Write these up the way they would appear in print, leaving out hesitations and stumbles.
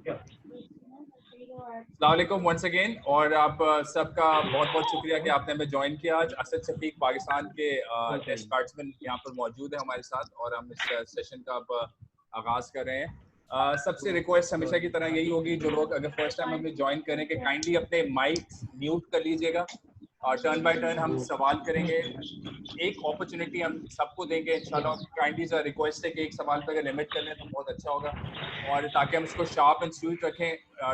अस्सलाम वालेकुम once again, और आप सबका बहुत बहुत शुक्रिया कि आपने हमें ज्वाइन किया आज। असद शफीक पाकिस्तान के टेस्ट बैट्समैन यहाँ पर मौजूद है हमारे साथ, और हम इस सेशन का अब आगाज कर रहे हैं। सबसे रिक्वेस्ट हमेशा की तरह यही होगी, जो लोग अगर फर्स्ट टाइम हमें ज्वाइन करें, कि काइंडली अपने माइक म्यूट कर लीजिएगा। टर्न बाय टर्न हम सवाल करेंगे, एक अपॉर्चुनिटी हम सबको देंगे इंशाल्लाह। काइंडली सा रिक्वेस्ट है कि एक सवाल पे अगर लिमिट कर लें तो बहुत अच्छा होगा, और ताकि हम इसको शार्प एंड स्वीट रखें,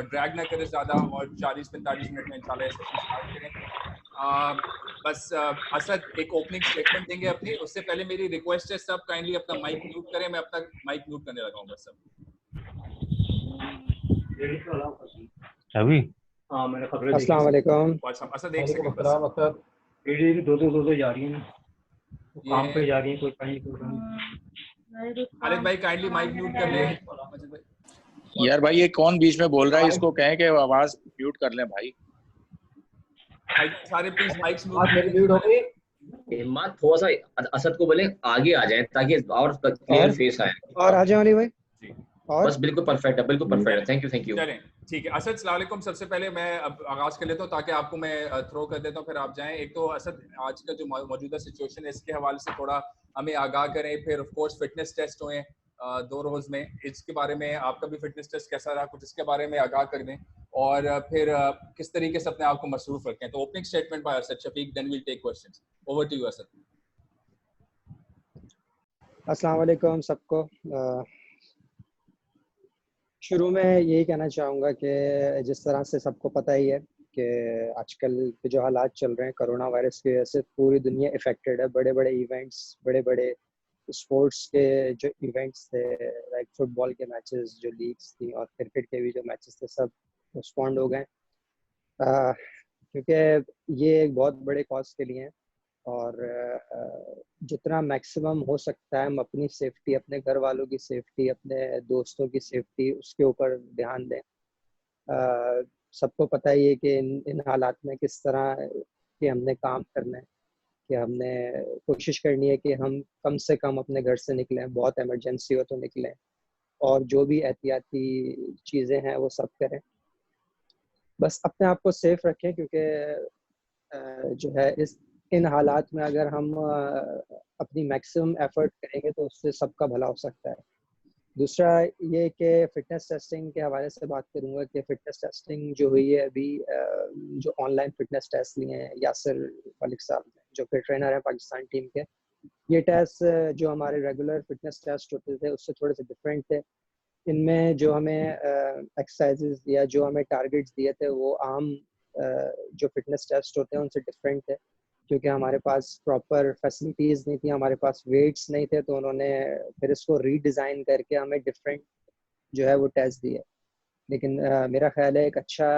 ड्रैग ना करें ज़्यादा, और 40-45 मिनट में इंशाल्लाह ये सेशन स्टार्ट करें। बस असद एक ओपनिंग स्टेटमेंट देंगे अपनी, उससे पहले मेरी रिक्वेस्ट है सब काइंडली अपना माइक म्यूट करें। मैं अपना माइक म्यूट करने लगा हूँ बस सब अभी। हाँ मैंने खबरें देखी। अस्सलाम वालेकुम। असद एक सेकंड बस। वीडियो दो जा रही हैं, काम पे जा रही हैं, कोई कहीं कोई कहीं। खालिद भाई काइंडली माइक म्यूट कर लें। यार भाई ये कौन बीच में बोल रहा है, इसको कहें कि आवाज म्यूट कर लें भाई। सारे प्लीज माइक्स मेरी म्यूट हो गई। हिम्मत थोड़ा सा असद को बोले आगे आ जाए ताकि और क्लियर फेस आए। और आ जाओ अली भाई। और बस बिल्कुल परफेक्ट है, बिल्कुल परफेक्ट है। Thank you. चलें ठीक है असद, अस्सलाम वालेकुम। सबसे पहले मैं अब आगाज कर लेता हूँ ताकि आपको मैं थ्रो कर देता हूँ, फिर आप जाएं। एक तो असद, आज का जो मौजूदा सिचुएशन है इसके हवाले से थोड़ा हमें आगाह करें। फिर ऑफ कोर्स फिटनेस टेस्ट हुए 2 रोज में, इसके बारे में आपका भी फिटनेस टेस्ट कैसा रहा, कुछ इसके बारे में आगाह कर दें, और फिर किस तरीके से अपने आप को मसरूफ रखें। तो opening statement by Asad Shafiq, then will take questions. Over to you Asad. अस्सलाम वालेकुम सबको। शुरू में यही कहना चाहूँगा कि जिस तरह से सबको पता ही है कि आजकल के जो हालात चल रहे हैं कोरोना वायरस की वजह से पूरी दुनिया इफ़ेक्टेड है। बड़े बड़े इवेंट्स, बड़े बड़े स्पोर्ट्स के जो इवेंट्स थे, लाइक फुटबॉल के मैचेस, जो लीग्स थी, और क्रिकेट के भी जो मैचेस थे, सब पोस्टपोन्ड हो गए, क्योंकि ये एक बहुत बड़े कॉज के लिए हैं। और जितना मैक्सिमम हो सकता है हम अपनी सेफ्टी, अपने घर वालों की सेफ्टी, अपने दोस्तों की सेफ्टी, उसके ऊपर ध्यान दें। सबको पता ही है कि इन हालात में किस तरह के हमने काम करना है, कि हमने कोशिश करनी है कि हम कम से कम अपने घर से निकलें, बहुत इमरजेंसी हो तो निकलें, और जो भी एहतियाती चीज़ें हैं वो सब करें। बस अपने आप को सेफ रखें, क्योंकि जो है इन हालात में अगर हम अपनी मैक्सिमम एफर्ट करेंगे तो उससे सबका भला हो सकता है। दूसरा ये कि फ़िटनेस टेस्टिंग के हवाले से बात करूँगा कि फ़िटनेस टेस्टिंग जो हुई है अभी, जो ऑनलाइन फ़िटनेस टेस्ट लिए हैं यासिर मलिक साहब ने, जो कि ट्रेनर हैं पाकिस्तान टीम के, ये टेस्ट जो हमारे रेगुलर फ़िटनेस टेस्ट होते थे उससे थोड़े से डिफरेंट थे। इनमें जो हमें एक्सरसाइजेज या जो हमें टारगेट्स दिए थे वो आम जो फ़िटनेस टेस्ट होते हैं उनसे डिफरेंट थे, क्योंकि हमारे पास प्रॉपर फैसिलिटीज़ नहीं थी, हमारे पास वेट्स नहीं थे, तो उन्होंने फिर इसको रीडिज़ाइन करके हमें डिफरेंट जो है वो टेस्ट दिए। लेकिन मेरा ख्याल है एक अच्छा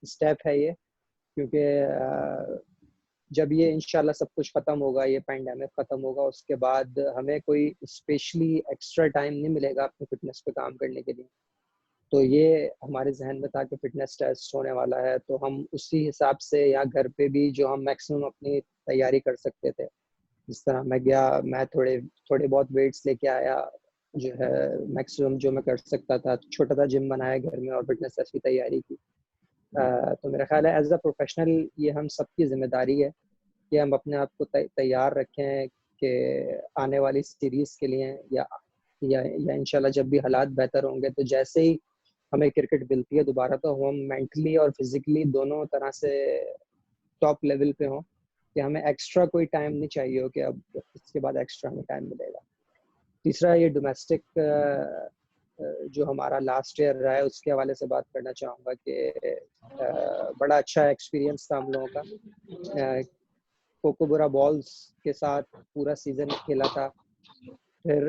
स्टेप है ये, क्योंकि जब ये इंशाल्लाह सब कुछ ख़त्म होगा, ये पैंडेमिक ख़त्म होगा, उसके बाद हमें कोई स्पेशली एक्स्ट्रा टाइम नहीं मिलेगा अपनी फ़िटनेस पे काम करने के लिए। तो ये हमारे जहन में था कि फ़िटनेस टेस्ट होने वाला है, तो हम उसी हिसाब से या घर पे भी जो हम मैक्सिमम अपनी तैयारी कर सकते थे। जिस तरह मैं गया, मैं थोड़े बहुत वेट्स लेके आया, जो है मैक्सिमम जो मैं कर सकता था, छोटा सा जिम बनाया घर में और फ़िटनेस टेस्ट की तैयारी की। तो मेरा ख्याल है एज अ प्रोफेशनल ये हम सबकी ज़िम्मेदारी है कि हम अपने आप को तैयार रखें कि आने वाली सीरीज़ के लिए या इंशाल्लाह जब भी हालात बेहतर होंगे, तो जैसे ही हमें क्रिकेट मिलती है दोबारा, तो हम मेंटली और फिजिकली दोनों तरह से टॉप लेवल पे हों, कि हमें एक्स्ट्रा कोई टाइम नहीं चाहिए हो कि अब इसके बाद एक्स्ट्रा हमें टाइम मिलेगा। तीसरा, ये डोमेस्टिक जो हमारा लास्ट ईयर रहा है उसके हवाले से बात करना चाहूँगा कि बड़ा अच्छा एक्सपीरियंस था हम लोगों का। कोकोबोरा बॉल्स के साथ पूरा सीज़न खेला था। फिर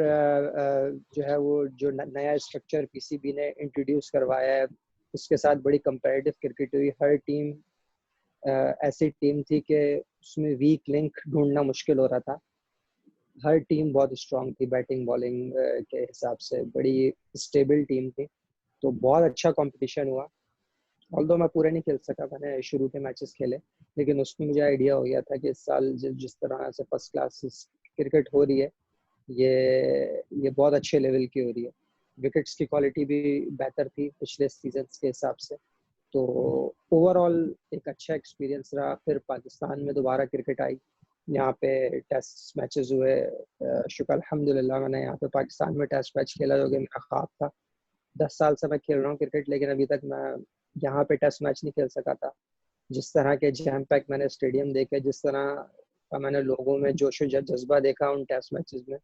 जो है वो जो नया स्ट्रक्चर पीसीबी ने इंट्रोड्यूस करवाया है, उसके साथ बड़ी कंपेटिटिव क्रिकेट हुई। हर टीम ऐसी टीम थी कि उसमें वीक लिंक ढूंढना मुश्किल हो रहा था। हर टीम बहुत स्ट्रांग थी, बैटिंग बॉलिंग के हिसाब से बड़ी स्टेबल टीम थी। तो बहुत अच्छा कंपटीशन हुआ। ऑल्दो मैं पूरे नहीं खेल सका, मैंने शुरू के मैचेस खेले, लेकिन उसमें मुझे आइडिया हो गया था कि इस साल जिस तरह से फर्स्ट क्लास क्रिकेट हो रही है, ये बहुत अच्छे लेवल की हो रही है। विकेट्स की क्वालिटी भी बेहतर थी पिछले सीजन्स के हिसाब से। तो ओवरऑल एक अच्छा एक्सपीरियंस रहा। फिर पाकिस्तान में दोबारा क्रिकेट आई, यहाँ पे टेस्ट मैचेस हुए। शुक्र अल्हम्दुलिल्लाह मैंने यहाँ पे पाकिस्तान में टेस्ट मैच खेला, जो कि मेरा ख्वाब था। 10 साल से मैं खेल रहा हूँ क्रिकेट, लेकिन अभी तक मैं यहाँ पे टेस्ट मैच नहीं खेल सका था। जिस तरह के जैम पैक मैंने स्टेडियम देखे, जिस तरह का मैंने लोगों में जोश जज्बा देखा उन टेस्ट मैचेस में,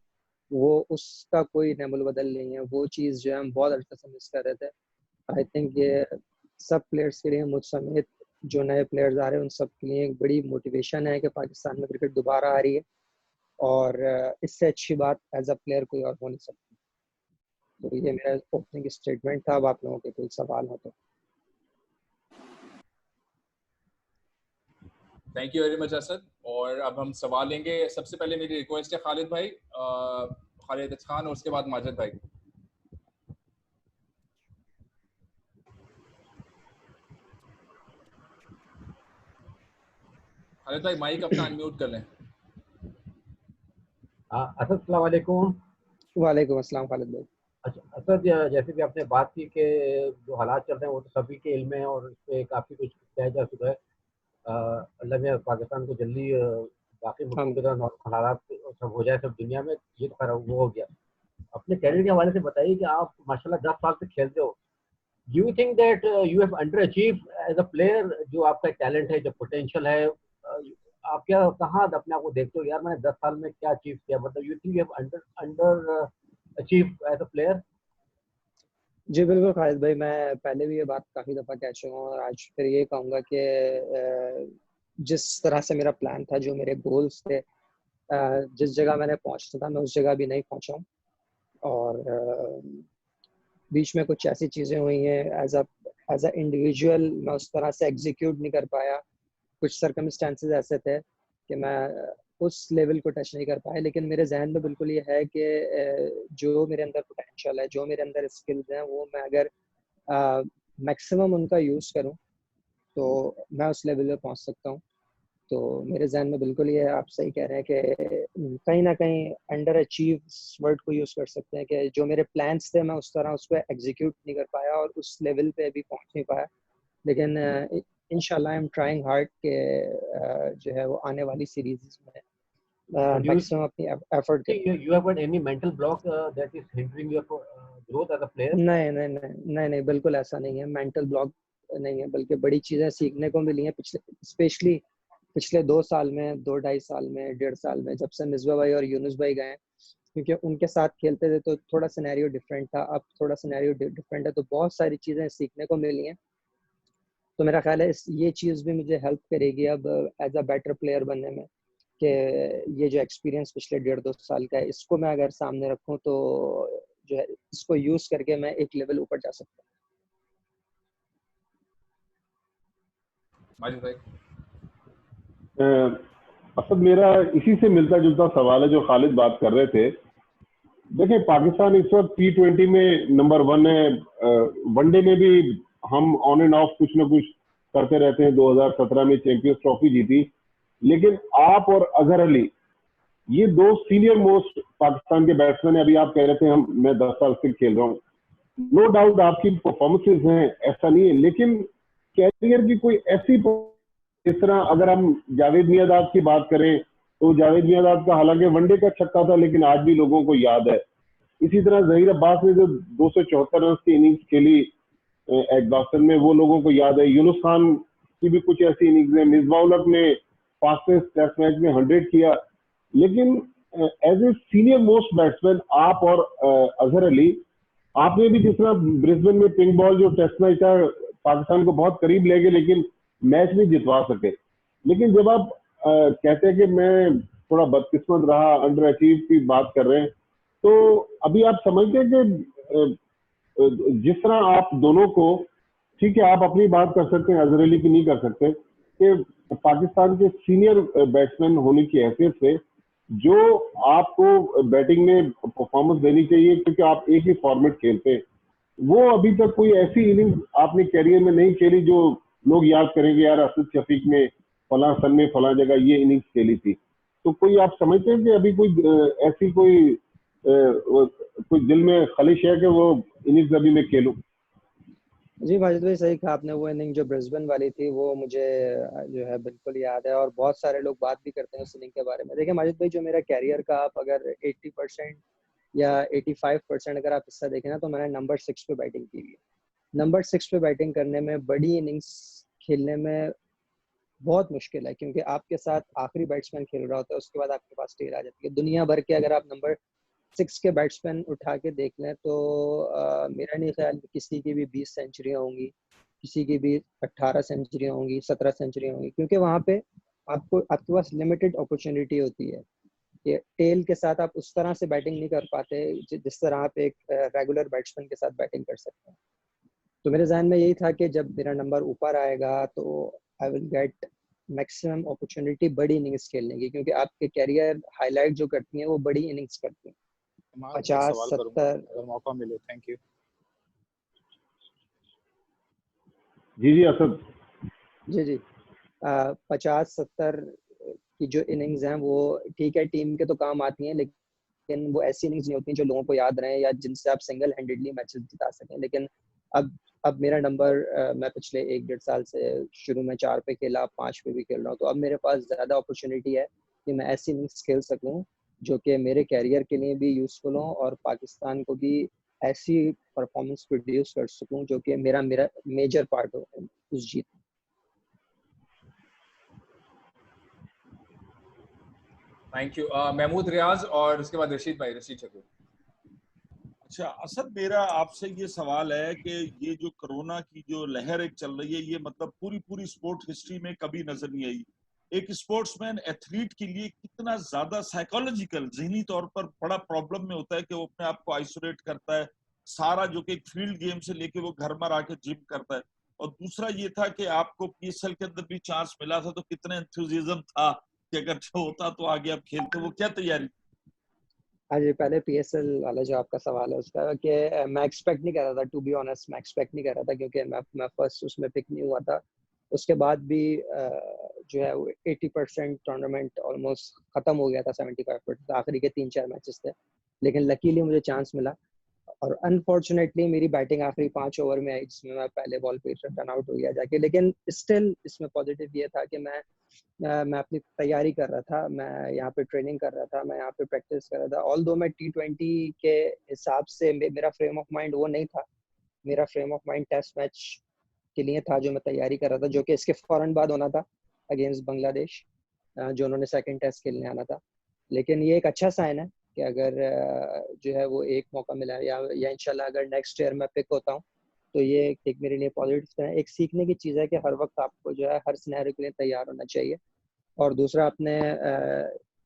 वो उसका कोई नेमुल बदल नहीं है। वो चीज़ जो है हम बहुत अर्से से मिस कर रहे थे। आई थिंक ये सब प्लेयर्स के लिए, मुझ समेत जो नए प्लेयर्स आ रहे हैं उन सब के लिए एक बड़ी मोटिवेशन है कि पाकिस्तान में क्रिकेट दोबारा आ रही है, और इससे अच्छी बात एज अ प्लेयर कोई और हो नहीं सकती। तो ये मेरा ओपनिंग स्टेटमेंट था। अब आप लोगों के कोई सवाल हो तो। Thank you very much Asad. और अब हम सवाल लेंगे। सबसे पहले मेरी रिक्वेस्ट है खालिद भाई, खालिद खान, और उसके बाद माजिद भाई। खालिद भाई माइक अपना अनम्यूट कर लें। असद अस्सलाम वालेकुम। वालेकुम अस्सलाम खालिद भाई। अच्छा असद, जैसे कि आपने बात की कि जो हालात चल रहे हैं वो तो सभी के इल्म में है और इस पर काफ़ी कुछ किया जा चुका है। अल्लाह ने पाकिस्तान को जल्दी बाकी मुल्कों की तरह नॉर्मल हालात सब हो जाए सब दुनिया में, ये तो खैर वो हो गया। अपने कैरियर के हवाले से बताइए कि आप माशाल्लाह 10 साल से खेलते हो। Do you think that you have under achieve as a player? जो आपका टैलेंट है, जो पोटेंशियल है, आप क्या कहाँ अपने आप को देखते हो, यार मैंने 10 साल में क्या अचीव किया? मतलब you think you have under achieve as a player? जी बिल्कुल खालिद भाई, मैं पहले भी ये बात काफ़ी दफ़ा कह चुका हूँ और आज फिर ये कहूँगा कि जिस तरह से मेरा प्लान था, जो मेरे गोल्स थे, जिस जगह मैंने पहुँचना था मैं उस जगह भी नहीं पहुँचा हूँ। और बीच में कुछ ऐसी चीज़ें हुई हैं एज अ इंडिविजुअल मैं उस तरह से एग्जीक्यूट नहीं कर पाया। कुछ सर्कमस्टेंसेस ऐसे थे कि मैं उस लेवल को टच नहीं कर पाया। लेकिन मेरे जहन में बिल्कुल ये है कि जो मेरे अंदर पोटेंशियल है, जो मेरे अंदर स्किल्स हैं, वो मैं अगर मैक्सिमम उनका यूज़ करूं तो मैं उस लेवल पे पहुंच सकता हूं। तो मेरे जहन में बिल्कुल ये आप सही कह रहे हैं कि कहीं ना कहीं अंडर अचीव वर्ड को यूज़ कर सकते हैं कि जो मेरे प्लान्स थे मैं उस तरह उसको एग्जीक्यूट नहीं कर पाया और उस लेवल पे भी पहुंच नहीं पाया। लेकिन इंशाल्लाह आई एम ट्राइंग हार्ड के जो है वो आने वाली सीरीज में मैक्सिमम अपनी एफर्ट करें। You have got any mental block that is hindering your growth as a player? नहीं, बिल्कुल ऐसा नहीं है। मेंटल ब्लॉक नहीं है, बल्कि बड़ी चीज़ें सीखने को मिली हैं स्पेशली पिछले 2 साल में, 2-2.5 साल में, 1.5 साल में, जब से मिसबा भाई और यूनुस भाई गए। क्योंकि उनके साथ खेलते थे तो थोड़ा सिनेरियो डिफरेंट था, अब थोड़ा सिनेरियो डिफरेंट है, तो बहुत सारी चीज़ें सीखने को मिली हैं। तो मेरा ख्याल है ये चीज़ भी मुझे हेल्प करेगी अब एज अ बेटर प्लेयर बनने में, कि ये जो एक्सपीरियंस पिछले 1.5-2 साल का है, इसको मैं अगर सामने रखूं तो जो है इसको यूज़ करके मैं एक लेवल ऊपर जा सकता हूँ। माजिद भाई। असद, मेरा इसी से मिलता जुलता सवाल है जो खालिद बात कर रहे थे। देखिए, पाकिस्तान इस वक्त T20 में नंबर 1 है। वनडे में भी हम ऑन एंड ऑफ कुछ ना कुछ करते रहते हैं। 2017 में चैंपियंस ट्रॉफी जीती। लेकिन आप और अजहर अली, ये 2 सीनियर मोस्ट पाकिस्तान के बैट्समैन है। अभी आप कह रहे थे मैं 10 साल से खेल रहा हूँ। नो डाउट आपकी परफॉर्मेंसेज हैं, ऐसा नहीं है, लेकिन कैरियर की कोई ऐसी, इस तरह अगर हम जावेद मियांदाद की बात करें तो जावेद मियांदाद का हालांकि वनडे का छक्का था, लेकिन आज भी लोगों को याद है। इसी तरह जहीर अब्बास ने जो 274 रन की इनिंग्स खेली एडबास्टन में, वो लोगों को याद है। यूनुस खान की भी कुछ ऐसी इनिंग्स है। मिसबाह उल हक ने फास्टेस्ट टेस्ट मैच में 100 किया। लेकिन as a senior most batsman आप और अजहर अली, आपने भी जिस तरह ब्रिस्बेन में पिंक बॉल जो टेस्ट मैच था पाकिस्तान को बहुत करीब ले गए, लेकिन मैच नहीं जितवा सके। लेकिन जब आप कहते हैं कि मैं थोड़ा बदकिस्मत रहा, अंडर अचीव की बात कर रहे हैं, तो अभी आप समझते हैं कि जिस तरह आप दोनों को, ठीक है आप अपनी बात कर सकते हैं, अजहर अली की नहीं कर सकते, कि पाकिस्तान के सीनियर बैट्समैन होने की हैसियत से जो आपको बैटिंग में परफॉर्मेंस देनी चाहिए, क्योंकि आप एक ही फॉर्मेट खेलते हैं, वो अभी तक कोई ऐसी इनिंग आपने कैरियर में नहीं खेली जो लोग याद करेंगे यार असद शफीक ने फला सन में फला जगह ये इनिंग्स खेली थी। तो कोई आप समझते हैं कि अभी कोई ऐसी कोई कुछ दिल में खलिश है कि वो इनिंग्स अभी मैं खेलूं? जी माजिद भाई, सही कहा आपने। वो इनिंग जो ब्रिस्बेन वाली थी वो मुझे जो है बिल्कुल याद है, और बहुत सारे लोग बात भी करते हैं उस इनिंग के बारे में। देखिए माजिद भाई, जो मेरा कैरियर का आप अगर 80% या 85% अगर आप हिस्सा देखें ना, तो मैंने नंबर 6 पे बैटिंग की है। नंबर 6 पे बैटिंग करने में, बड़ी इनिंग्स खेलने में बहुत मुश्किल है, क्योंकि आपके साथ आखिरी बैट्समैन खेल रहा होता है, उसके बाद आपके पास टेल आ जाती है। दुनिया भर के अगर आप नंबर 6 के बैट्समैन उठा के देख लें तो मेरा नहीं ख्याल कि किसी की भी 20 सेंचुरियां होंगी, किसी की भी 18 सेंचुरियां होंगी, 17 सेंचुरियां होंगी, क्योंकि वहाँ पे आपके पास लिमिटेड अपॉर्चुनिटी होती है। ये टेल के साथ आप उस तरह से बैटिंग नहीं कर पाते जिस तरह आप एक रेगुलर बैट्समैन के साथ बैटिंग कर सकते हैं। तो मेरे जहन में यही था कि जब मेरा नंबर ऊपर आएगा तो I will get maximum opportunity बड़ी इनिंग्स खेलने की, क्योंकि आपके कैरियर हाईलाइट जो करती हैं वो बड़ी इनिंग्स करती हैं। 50 70 अगर मौका मिले। Thank you. जी असद। जी 50-70 की जो इनिंग्स हैं वो ठीक है, टीम के तो काम आती हैं, लेकिन वो ऐसी इनिंग्स नहीं होती जो लोगों को याद रहे या जिनसे आप सिंगल हैंडेडली मैचेस जिता सकें। लेकिन अब मेरा नंबर, मैं पिछले 1-1.5 साल से शुरू में 4 पे खेला, 5 पे भी खेल रहा हूँ, तो अब मेरे पास ज़्यादा अपॉर्चुनिटी है कि मैं ऐसी इनिंग्स खेल सकूँ जो कि मेरे कैरियर के लिए भी यूज़फुल हो और पाकिस्तान को भी ऐसी परफॉर्मेंस प्रोड्यूस कर सकूँ जो कि मेरा मेजर पार्ट हो उस जीत में। Thank you. महमूद रियाज और उसके बाद रशीद भाई, रशीद शकूर। अच्छा असद, मेरा आपसे ये सवाल है कि ये जो कोरोना की जो लहर एक चल रही है, ये मतलब पूरी स्पोर्ट हिस्ट्री में कभी नजर नहीं आई। एक स्पोर्ट्समैन एथलीट के लिए कितना ज्यादा साइकोलॉजिकल, ज़हनी तौर पर बड़ा प्रॉब्लम में होता है कि वो अपने आप को आइसोलेट करता है सारा, जो कि एक फील्ड गेम से लेके वो घर में आके जिम करता है। और दूसरा ये था कि आपको PSL के अंदर भी चांस मिला था, तो कितना एंथुसियाज्म था कि अगर जो होता तो आगे आप खेलते, वो क्या तैयारी? हाँ जी, पहले PSL वाला जो आपका सवाल है उसका, कि मैं एक्सपेक्ट नहीं कर रहा था, टू बी ऑनेस्ट मैं एक्सपेक्ट नहीं कर रहा था, क्योंकि मैं फर्स्ट उसमें पिक नहीं हुआ था। उसके बाद भी जो है वो 80% टूर्नामेंट ऑलमोस्ट खत्म हो गया था, 75% आखिरी के 3-4 मैचेस थे, लेकिन लकीली मुझे चांस मिला। और अनफॉर्चुनेटली मेरी बैटिंग आखिरी 5 ओवर में आई, जिसमें मैं पहले बॉल पे रन आउट हो गया जाके। लेकिन स्टिल इसमें पॉजिटिव ये था कि मैं अपनी तैयारी कर रहा था, मैं यहाँ पे ट्रेनिंग कर रहा था, मैं यहाँ पे प्रैक्टिस कर रहा था। ऑल्दो मैं T20 के हिसाब से मेरा फ्रेम ऑफ माइंड वो नहीं था, मेरा frame of mind test match के लिए था जो मैं तैयारी कर रहा था, जो कि इसके फौरन बाद होना था अगेंस्ट बांग्लादेश, जो उन्होंने सेकंड टेस्ट खेलने आना था। लेकिन ये एक अच्छा साइन है कि अगर जो है वो एक मौका मिला या इंशाल्लाह अगर नेक्स्ट ईयर मैं पिक होता हूँ, तो ये एक मेरे लिए पॉजिटिव है। एक सीखने की चीज़ है कि हर वक्त आपको जो है हर सिनेरियो के लिए तैयार होना चाहिए। और दूसरा, आपने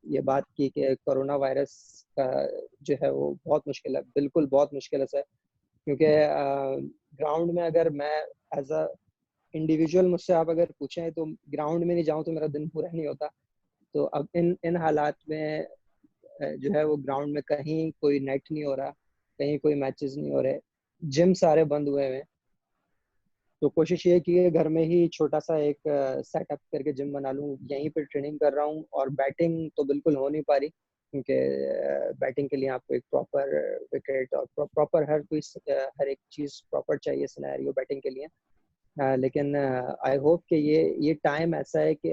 ये बात की कि कोरोना वायरस का जो है वो बहुत मुश्किल है, बिल्कुल बहुत मुश्किल है सर, क्योंकि ग्राउंड में अगर मैं एज अ इंडिविजुअल मुझसे आप अगर पूछें तो ग्राउंड में नहीं जाऊं तो मेरा दिन पूरा नहीं होता। तो अब इन हालात में जो है वो ग्राउंड में कहीं कोई नेट नहीं हो रहा, कहीं कोई मैचेस नहीं हो रहे, जिम सारे बंद हुए हैं। तो कोशिश ये की है घर में ही छोटा सा एक सेटअप करके जिम बना लूँ, यहीं पर ट्रेनिंग कर रहा हूँ। और बैटिंग तो बिल्कुल हो नहीं पा रही, क्योंकि बैटिंग के लिए आपको एक प्रॉपर विकेट और प्रॉपर हर एक चीज़ प्रॉपर चाहिए सिनेरियो बैटिंग के लिए। लेकिन आई होप कि ये टाइम ऐसा है कि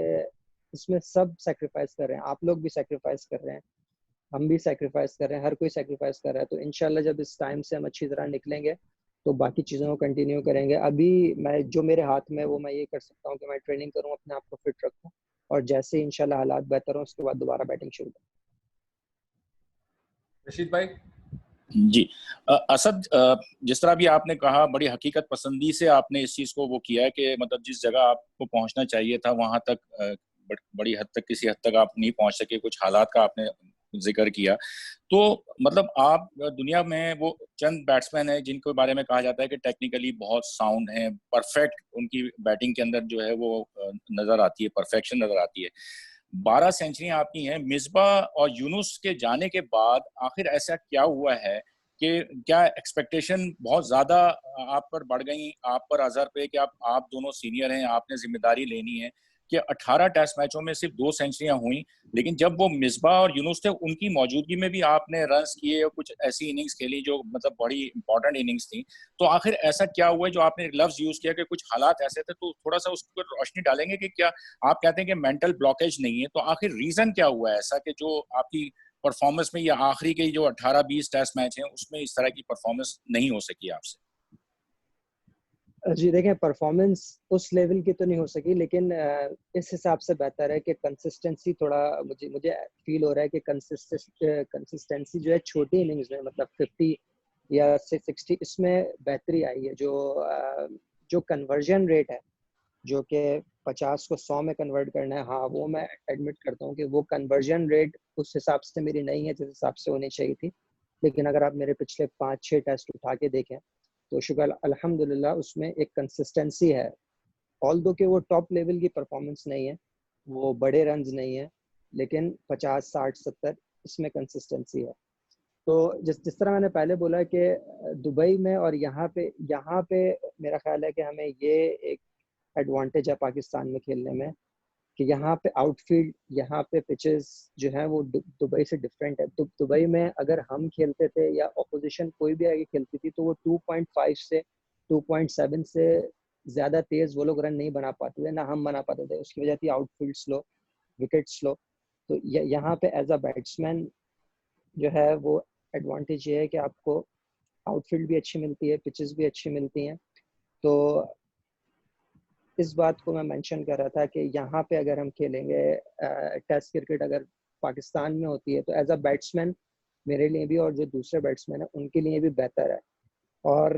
इसमें सब सेक्रीफाइस कर रहे हैं, आप लोग भी सेक्रीफाइस कर रहे हैं, हम भी सेक्रीफाइस कर रहे हैं, हर कोई सेक्रीफाइस कर रहा है। तो इंशाल्लाह जब इस टाइम से हम अच्छी तरह निकलेंगे तो बाकी चीज़ों को कंटिन्यू करेंगे। अभी मैं जो मेरे हाथ में वो मैं ये कर सकता हूँ कि मैं ट्रेनिंग करूँ, अपने आप को फिट रखूँ, और जैसे ही इंशाल्लाह हालात बेहतर हो उसके बाद दोबारा बैटिंग शुरू करूँ। रशीद भाई। जी असद, जिस तरह भी आपने कहा, बड़ी हकीकत पसंदी से आपने इस चीज़ को वो किया कि मतलब जिस जगह आपको पहुंचना चाहिए था वहां तक बड़ी हद तक, किसी हद तक आप नहीं पहुंच सके, कुछ हालात का आपने जिक्र किया। तो मतलब आप दुनिया में वो चंद बैट्समैन हैं जिनके बारे में कहा जाता है कि टेक्निकली बहुत साउंड हैं, परफेक्ट उनकी बैटिंग के अंदर जो है वो नजर आती है, परफेक्शन नजर आती है। 12 सेंचुरियां आपकी हैं। मिसबाह और यूनुस के जाने के बाद आखिर ऐसा क्या हुआ है कि क्या एक्सपेक्टेशन बहुत ज्यादा आप पर बढ़ गई, आप पर अजहर पे, कि आप दोनों सीनियर हैं, आपने जिम्मेदारी लेनी है, कि 18 टेस्ट मैचों में सिर्फ 2 सेंचुरियां हुई, लेकिन जब वो मिसबाह और यूनुस थे उनकी मौजूदगी में भी आपने रन्स किए और कुछ ऐसी इनिंग्स खेली जो मतलब बड़ी इंपॉर्टेंट इनिंग्स थी। तो आखिर ऐसा क्या हुआ है जो आपने लफ्ज यूज किया कि कुछ हालात ऐसे थे, तो थोड़ा सा उस पर रोशनी डालेंगे कि क्या आप कहते हैं कि मेंटल ब्लॉकेज नहीं है, तो आखिर रीजन क्या हुआ है ऐसा कि जो आपकी परफॉर्मेंस में या आखिरी के जो 18-20 टेस्ट मैच हैं उसमें इस तरह की परफॉर्मेंस नहीं हो सकी आपसे? जी देखें, परफॉर्मेंस उस लेवल की तो नहीं हो सकी, लेकिन इस हिसाब से बेहतर है कि कंसिस्टेंसी थोड़ा मुझे फील हो रहा है कि कंसिस्टेंसी जो है छोटी इनिंग्स में मतलब 50 या 60 इसमें बेहतरी आई है। जो कन्वर्जन रेट है जो कि 50 को 100 में कन्वर्ट करना है, हाँ वो मैं एडमिट करता हूँ कि वो कन्वर्जन रेट उस हिसाब से मेरी नहीं है जिस हिसाब से होनी चाहिए थी। लेकिन अगर आप मेरे पिछले 5-6 टेस्ट उठा के देखें तो शुक्र अल्हम्दुलिल्लाह उसमें एक कंसिस्टेंसी है। ऑल्दो कि वो टॉप लेवल की परफॉर्मेंस नहीं है, वो बड़े रन्स नहीं है, लेकिन 50, 60, 70 इसमें कंसिस्टेंसी है। तो जिस तरह मैंने पहले बोला कि दुबई में और यहाँ पे मेरा ख्याल है कि हमें ये एक एडवांटेज है पाकिस्तान में खेलने में कि यहाँ पे आउटफील्ड, यहाँ पे पिचेस जो है वो दुबई से डिफरेंट है। तो दुबई में अगर हम खेलते थे या ऑपोजिशन कोई भी आगे खेलती थी तो वो 2.5 से 2.7 से ज़्यादा तेज़ वो लोग रन नहीं बना पाते थे, ना हम बना पाते थे। उसकी वजह थी आउटफील्ड स्लो, विकेट स्लो। तो यहाँ पे एज अ बैट्समैन जो है वो एडवांटेज ये है कि आपको आउटफील्ड भी अच्छी मिलती है, पिचेस भी अच्छी मिलती हैं। तो इस बात को मैं मेंशन कर रहा था कि यहाँ पे अगर हम खेलेंगे टेस्ट क्रिकेट अगर पाकिस्तान में होती है तो एज अ बैट्समैन मेरे लिए भी और जो दूसरे बैट्समैन हैं उनके लिए भी बेहतर है। और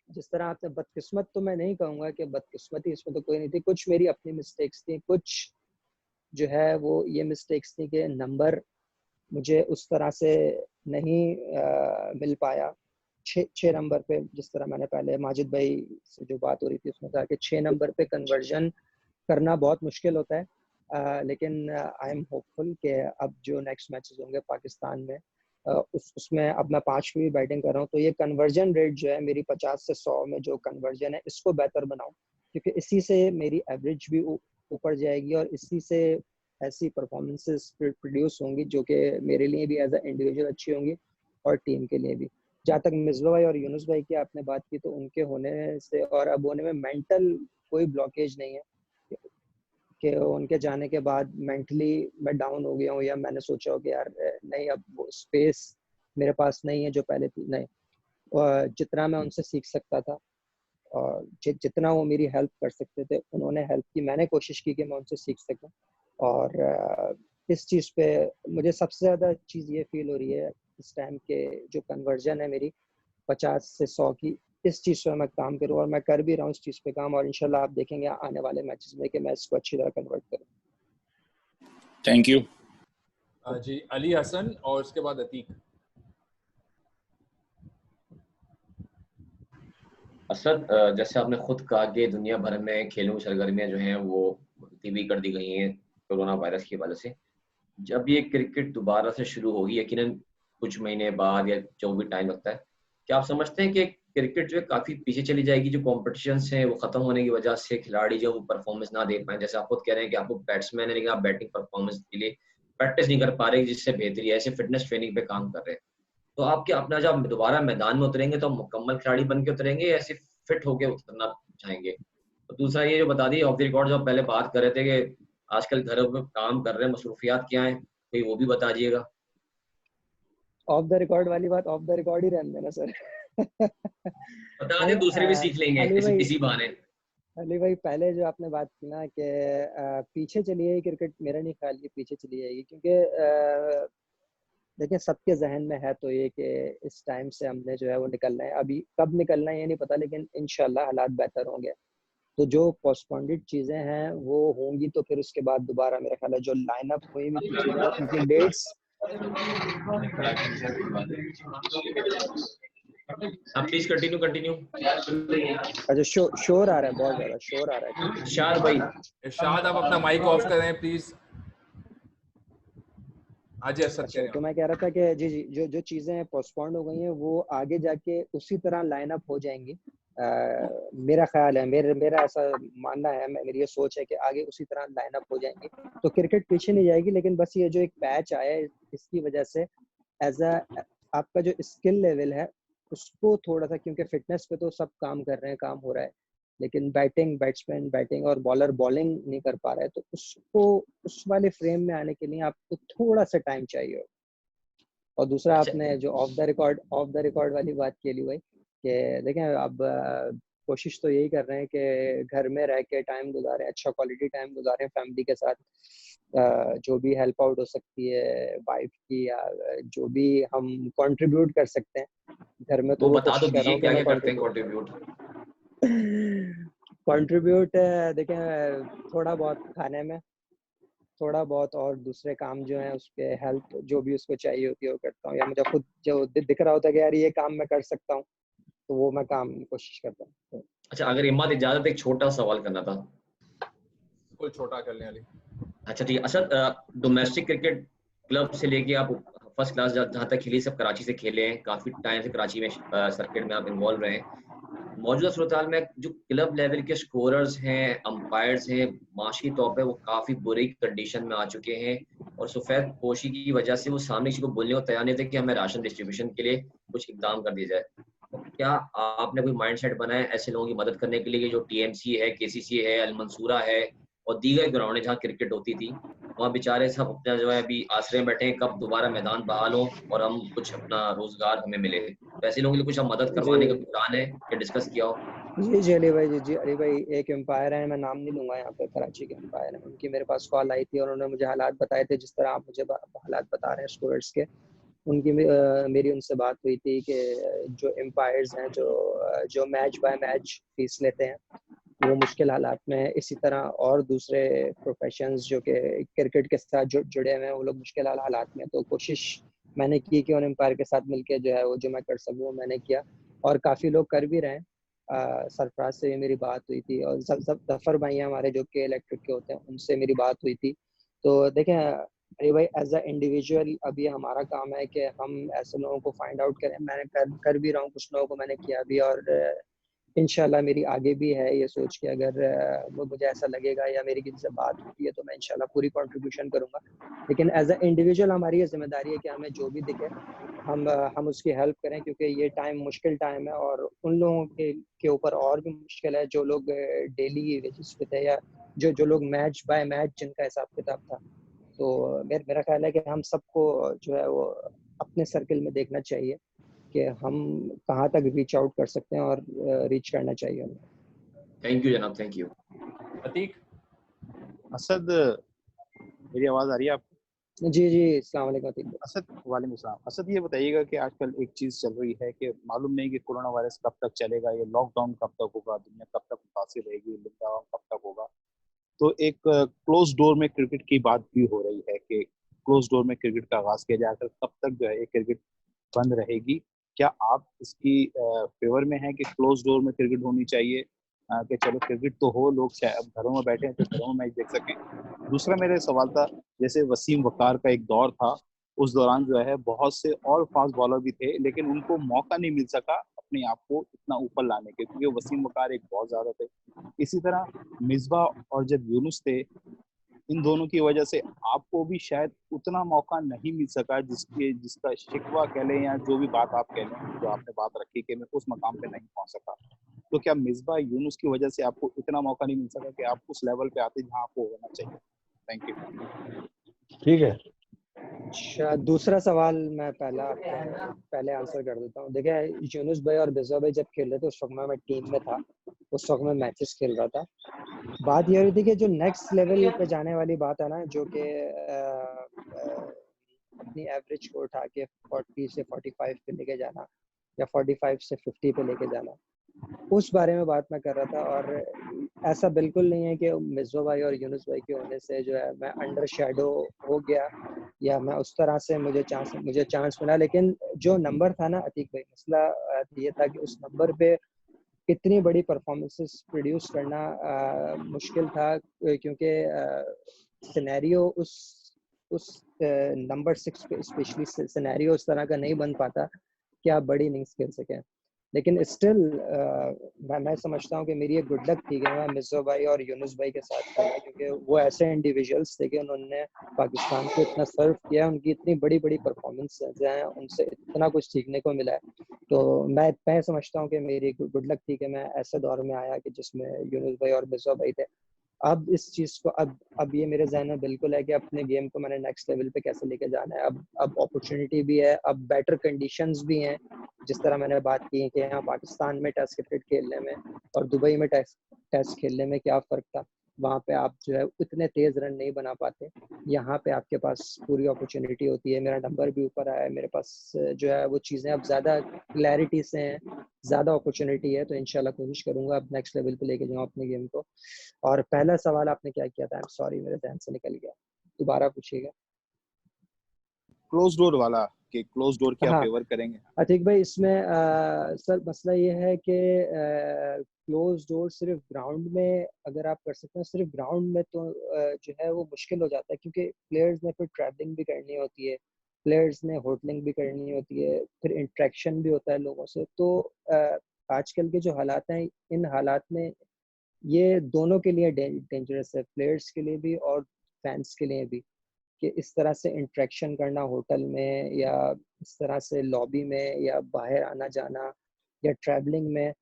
जिस तरह आपने बदकिस्मत, तो मैं नहीं कहूँगा कि बदकिस्मती इसमें तो कोई नहीं थी, कुछ मेरी अपनी मिस्टेक्स थी, कुछ जो है वो ये मिस्टेक्स थी कि नंबर मुझे उस तरह से नहीं मिल पाया। 6 नंबर पे, जिस तरह मैंने पहले माजिद भाई से जो बात हो रही थी उसमें कहा कि 6 नंबर पे कन्वर्जन करना बहुत मुश्किल होता है। लेकिन आई एम होपफुल कि अब जो नेक्स्ट मैचेस होंगे पाकिस्तान में उसमें अब मैं 5 की भी बैटिंग कर रहा हूँ तो ये कन्वर्जन रेट जो है मेरी 50 से 100 में जो कन्वर्जन है इसको बेहतर बनाऊँ, क्योंकि इसी से मेरी एवरेज भी ऊपर जाएगी और इसी से ऐसी परफॉर्मेंसेस प्रोड्यूस होंगी जो कि मेरे लिए भी एज अ इंडिविजुअल अच्छी होंगी और टीम के लिए भी। जहाँ तक मिसबा भाई और यूनुस भाई की आपने बात की तो उनके होने से और अब होने में मेंटल कोई ब्लॉकेज नहीं है कि उनके जाने के बाद मेंटली मैं डाउन हो गया हूँ या मैंने सोचा हो कि यार नहीं अब वो स्पेस मेरे पास नहीं है जो पहले थी। नहीं, और जितना मैं उनसे सीख सकता था और जितना वो मेरी हेल्प कर सकते थे उन्होंने हेल्प की, मैंने कोशिश की कि मैं उनसे सीख सकूं। और इस चीज़ पे मुझे सबसे ज़्यादा चीज़ ये फील हो रही है इस टाइम के जो कन्वर्जन है मेरी 50 से 100 की, इस चीज़ पे मैं काम करूँ और मैं कर भी रहा हूँ इस चीज़ पे काम, और इंशाल्लाह आप देखेंगे आने वाले मैचेस में कि मैं इसको अच्छी तरह कन्वर्ट करूँ। थैंक यू जी। अली हसन और उसके बाद अतीक। असद, जैसे आपने खुद कहा कि दुनिया भर में खेलों की सरगर्मियां जो हैं वो धीमी कर दी गई हैं कोरोना वायरस की वजह से। जब ये क्रिकेट दोबारा से शुरू होगी यकीनन कुछ महीने बाद या जो भी टाइम लगता है, क्या आप समझते हैं कि क्रिकेट जो है काफी पीछे चली जाएगी? जो कॉम्पिटिशन्स हैं वो खत्म होने की वजह से खिलाड़ी जो वो परफॉर्मेंस ना दे पाए, जैसे आप खुद कह रहे हैं कि आपको बैट्समैन है लेकिन आप बैटिंग परफॉर्मेंस के लिए प्रैक्टिस नहीं कर पा रहे जिससे बेहतरी है, ऐसे फिटनेस ट्रेनिंग पे काम कर रहे हैं, तो आप क्या अपना जब दोबारा मैदान में उतरेंगे तो मुकम्मल खिलाड़ी बन के उतरेंगे या सिर्फ फिट होके उतरना चाहेंगे? तो दूसरा ये जो बता दी ऑफ द रिकॉर्ड, जो आप पहले बात कर रहे थे कि आजकल घरों में काम कर रहे हैं, मसरूफियात क्या है, कोई वो भी बता दीजिएगा। ऑफ द रिकॉर्ड वाली बात ऑफ द रिकॉर्ड ही रहने देना सर। बता नहीं, दें, दूसरे भी सीख लेंगे अली भाई, इसी बहाने। अली भाई पहले जो आपने बात की ना कि पीछे चली जाएगी क्रिकेट, मेरा नहीं ख्याल कि पीछे चली जाएगी, क्योंकि देखिए सबके जहन में है तो ये कि इस टाइम से हमने जो है वो निकलना है। अभी कब निकलना है ये नहीं पता, लेकिन इंशाल्लाह हालात बेहतर होंगे। तो जो पोस्टपोन्डेड चीज़ें हैं वो होंगी तो फिर उसके बाद दोबारा मेरा ख्याल है जो लाइनअप हुई हुई चीज़ें उनकी डेट्स। आप प्लीज कंटिन्यू। अच्छा, शोर आ रहा है, बहुत ज़्यादा शोर आ रहा है। इरशाद भाई, इरशाद आप अपना माइक ऑफ करें प्लीज। आज असद अच्छा, तो मैं कह रहा था कि जी जो चीज़ें पोस्टपोन्ड हो गई हैं वो आगे जाके उसी तरह लाइन अप हो जाएंगी मेरा ख्याल है, मेरा ऐसा मानना है, मेरी ये सोच है कि आगे उसी तरह लाइनअप हो जाएंगे तो क्रिकेट पीछे नहीं जाएगी। लेकिन बस ये जो एक पैच आया है इसकी वजह से एज अ आपका जो स्किल लेवल है उसको थोड़ा सा, क्योंकि फिटनेस पे तो सब काम कर रहे हैं, काम हो रहा है, लेकिन बैट्समैन बैटिंग और बॉलर बॉलिंग नहीं कर पा रहा है, तो उसको उस वाले फ्रेम में आने के लिए आपको थोड़ा सा टाइम चाहिए। और दूसरा आपने जो ऑफ द रिकॉर्ड वाली बात की ली भाई, कि देखें अब कोशिश तो यही कर रहे हैं कि घर में रह के टाइम गुजारें, अच्छा क्वालिटी टाइम गुजारें फैमिली के साथ, जो भी हेल्प आउट हो सकती है वाइफ की या जो भी हम कंट्रीब्यूट कर सकते हैं घर में, तो वो बता कोशिश कर रहा हूँ क्या क्या करते हैं कंट्रीब्यूट। कंट्रीब्यूट देखें थोड़ा बहुत खाने में, थोड़ा बहुत, और दूसरे काम जो है उसके हेल्प जो भी उसको चाहिए होती है वो करता हूँ, या मुझे खुद जो दिख रहा होता है कि यार ये काम मैं कर सकता हूँ तो वो मैं काम कोशिश करता हूँ। अच्छा, अगर इमाद इजाजत एक छोटा सवाल करना था। कोई छोटा कर लें अली। अच्छा ठीक है। अच्छा, डोमेस्टिक क्रिकेट क्लब से लेके आप फर्स्ट क्लास जहाँ तक खेली, सब कराची से खेले हैं, काफी टाइम से कराची में सर्किट में आप इन्वॉल्व रहे हैं। मौजूदा सूरत में जो क्लब लेवल के स्कोरर्स हैं, अंपायर्स हैं, माशी तौर पर वो काफी बुरी कंडीशन में आ चुके हैं और सफेद पोशी की वजह से वो सामने किसी को बोलने को तैयार नहीं थे कि हमें राशन डिस्ट्रीब्यूशन के लिए कुछ इकदाम कर दिया जाए। तो क्या आपने कोई माइंडसेट बनाया ऐसे लोगों की मदद करने के लिए? जो टीएमसी है, केसीसी है, अलमंसूरा है और दीगर ग्राउंड है जहाँ क्रिकेट होती थी, वहाँ बेचारे सब अपना जो है अभी आश्रय में बैठे हैं, कब दोबारा मैदान बहाल हो और हम कुछ अपना रोजगार हमें मिले। तो ऐसे लोगों के लिए कुछ आप मदद करवाने का प्लान है या डिस्कस किया हो? जी अली भाई, जी अली भाई, एक एम्पायर है, मैं नाम नहीं लूंगा यहाँ पे, कराची के एम्पायर है, उनकी मेरे पास कॉल आई थी और उन्होंने मुझे हालात बताए थे जिस तरह आप मुझे हालात बता रहे हैं स्टूडेंट्स के। उनकी मेरी उनसे बात हुई थी कि जो एम्पायर्स हैं जो मैच बाय मैच फीस लेते हैं वो मुश्किल हालात में है। इसी तरह और दूसरे प्रोफेशंस जो कि क्रिकेट के साथ जुड़े हुए हैं वो लोग मुश्किल हालात में। तो कोशिश मैंने की कि उन एम्पायर के साथ मिलकर जो है वो जो मैं कर सकूँ वो मैंने किया, और काफ़ी लोग कर भी रहे हैं। सरफराज से भी मेरी बात हुई थी और सब जफर भाई हैं हमारे जो कि इलेक्ट्रिक के होते हैं, उनसे मेरी बात हुई थी। तो देखें अरे भाई, एज अ इंडिविजुअल अभी हमारा काम है कि हम ऐसे लोगों को फाइंड आउट करें। मैंने कर भी रहा हूँ, कुछ लोगों को मैंने किया भी, और इंशाल्लाह मेरी आगे भी है ये सोच के अगर वो मुझे ऐसा लगेगा या मेरी किसी से बात होती है तो मैं इंशाल्लाह पूरी कंट्रीब्यूशन करूंगा। लेकिन एज अ इंडिविजुअल हमारी ये जिम्मेदारी है कि हमें जो भी दिखे हम उसकी हेल्प करें, क्योंकि ये टाइम मुश्किल टाइम है और उन लोगों के ऊपर और भी मुश्किल है जो लोग डेली वेजेस पे थे या जो लोग मैच बाय मैच जिनका हिसाब किताब था। तो मेरा ख्याल है कि हम सबको जो है वो अपने सर्कल में देखना चाहिए कि हम कहाँ तक रीच आउट कर सकते हैं और रीच करना चाहिए हमें। थैंक यू जनाब, थैंक यू। अतीक। असद, मेरी आवाज आ रही है आपको? जी अस्सलाम वालेकुम अतीक। असद, वालेकुम सलाम। असद, ये बताइएगा कि आजकल एक चीज चल रही है कि मालूम नहीं कि कोरोना वायरस कब तक चलेगा, ये लॉकडाउन कब तक होगा, दुनिया कब तक मुतासिर रहेगी, लॉकडाउन कब तक होगा। तो एक क्लोज डोर में क्रिकेट की बात भी हो रही है कि क्लोज डोर में क्रिकेट का आगाज किया जाकर कब तक जो है ये क्रिकेट बंद रहेगी। क्या आप इसकी फेवर में हैं कि क्लोज डोर में क्रिकेट होनी चाहिए, कि चलो क्रिकेट तो हो, लोग अब घरों में बैठे हैं तो घरों में मैच देख सकें? दूसरा मेरा सवाल था, जैसे वसीम वकार का एक दौर था, उस दौरान जो है बहुत से और फास्ट बॉलर भी थे लेकिन उनको मौका नहीं मिल सका अपने आप को इतना ऊपर लाने के, क्योंकि वसीम वकार एक बहुत ज्यादा थे। इसी तरह मिसबा और जब यूनुस थे, इन दोनों की वजह से आपको भी शायद उतना मौका नहीं मिल सका जिसका शिकवा कह लें या जो भी बात आप कह लें, जो आपने बात रखी कि मैं उस मकाम पे नहीं पहुंच सका। तो क्या मिसबा यूनुस की वजह से आपको इतना मौका नहीं मिल सका कि आप उस लेवल पे आते जहां आपको होना चाहिए? Thank you. ठीक है। अच्छा, दूसरा सवाल मैं पहले आंसर कर देता हूँ। देखिए, यूनुस भाई और मिसबा भाई जब खेल रहे थे उस वक्त मैं टीम में था, उस वक्त मैं मैचेस खेल रहा था। बात ये रही थी कि जो नेक्स्ट लेवल पे जाने वाली बात है ना, जो कि अपनी एवरेज को उठा के 40 से 45 पे लेके जाना या 45 से 50 पे लेके जाना, उस बारे में बात मैं कर रहा था। और ऐसा बिल्कुल नहीं है कि मिसबा भाई और यूनुस भाई के होने से जो है मैं अंडर शेडो हो गया या मैं उस तरह से मुझे चांस मिला। लेकिन जो नंबर था ना अतीक भाई, मसला ये था कि उस नंबर पे इतनी बड़ी परफॉर्मेंसेस प्रोड्यूस करना मुश्किल था, क्योंकि सिनेरियो उस नंबर 6 पे स्पेशली सिनेरियो उस तरह का नहीं बन पाता कि आप बड़ी इनिंग्स खेल सकें। लेकिन स्टिल मैं समझता हूँ कि मेरी एक गुड लक थी कि मैं मिर्ज़ा भाई और यूनुस भाई के साथ खेला, क्योंकि वो ऐसे इंडिविजुअल्स थे कि उन्होंने पाकिस्तान को इतना सर्व किया, उनकी इतनी बड़ी बड़ी परफॉर्मेंस हैं, उनसे इतना कुछ सीखने को मिला है। तो मैं समझता हूँ कि मेरी गुड लक थी कि मैं ऐसे दौर में आया कि जिसमें यूनुस भाई और मिर्ज़ा भाई थे। अब इस चीज़ को अब ये मेरे जहन में बिल्कुल है कि अपने गेम को मैंने नेक्स्ट लेवल पे कैसे लेके जाना है। अब अपॉर्चुनिटी भी है, अब बेटर कंडीशंस भी हैं, जिस तरह मैंने बात की है कि यहाँ पाकिस्तान में टेस्ट क्रिकेट खेलने में और दुबई में टेस्ट खेलने में क्या फ़र्क था। वहाँ पे आप जो है इतने तेज़ रन नहीं बना पाते, यहाँ पे आपके पास पूरी अपॉर्चुनिटी होती है। मेरा नंबर भी ऊपर आया है, मेरे पास जो है वो चीज़ें अब ज़्यादा क्लैरिटी से हैं, ज़्यादा अपॉर्चुनिटी है। तो इंशाल्लाह कोशिश करूँगा अब नेक्स्ट लेवल पे लेके जाऊँ अपने गेम को। और पहला सवाल आपने क्या किया था? आई एम सॉरी, मेरे ध्यान से निकल गया, दोबारा पूछिएगा। क्लोज डोर वाला, कि क्लोज डोर क्या हाँ, फेवर करेंगे? अतीक भाई, इसमें सर मसला ये है कि क्लोज डोर सिर्फ ग्राउंड में अगर आप कर सकते हैं, सिर्फ ग्राउंड में तो जो है वो मुश्किल हो जाता है, क्योंकि प्लेयर्स ने फिर ट्रैवलिंग भी करनी होती है, प्लेयर्स ने होटलिंग भी करनी होती है, फिर इंटरेक्शन भी होता है लोगों से। तो आजकल के जो हालात हैं, इन हालात में ये दोनों के लिए डेंजरस है, प्लेयर्स के लिए भी और फैंस के लिए भी, कि इस तरह से इंटरेक्शन करना होटल में या इस तरह से लॉबी में या बाहर आना जाना या ट्रैवलिंग में।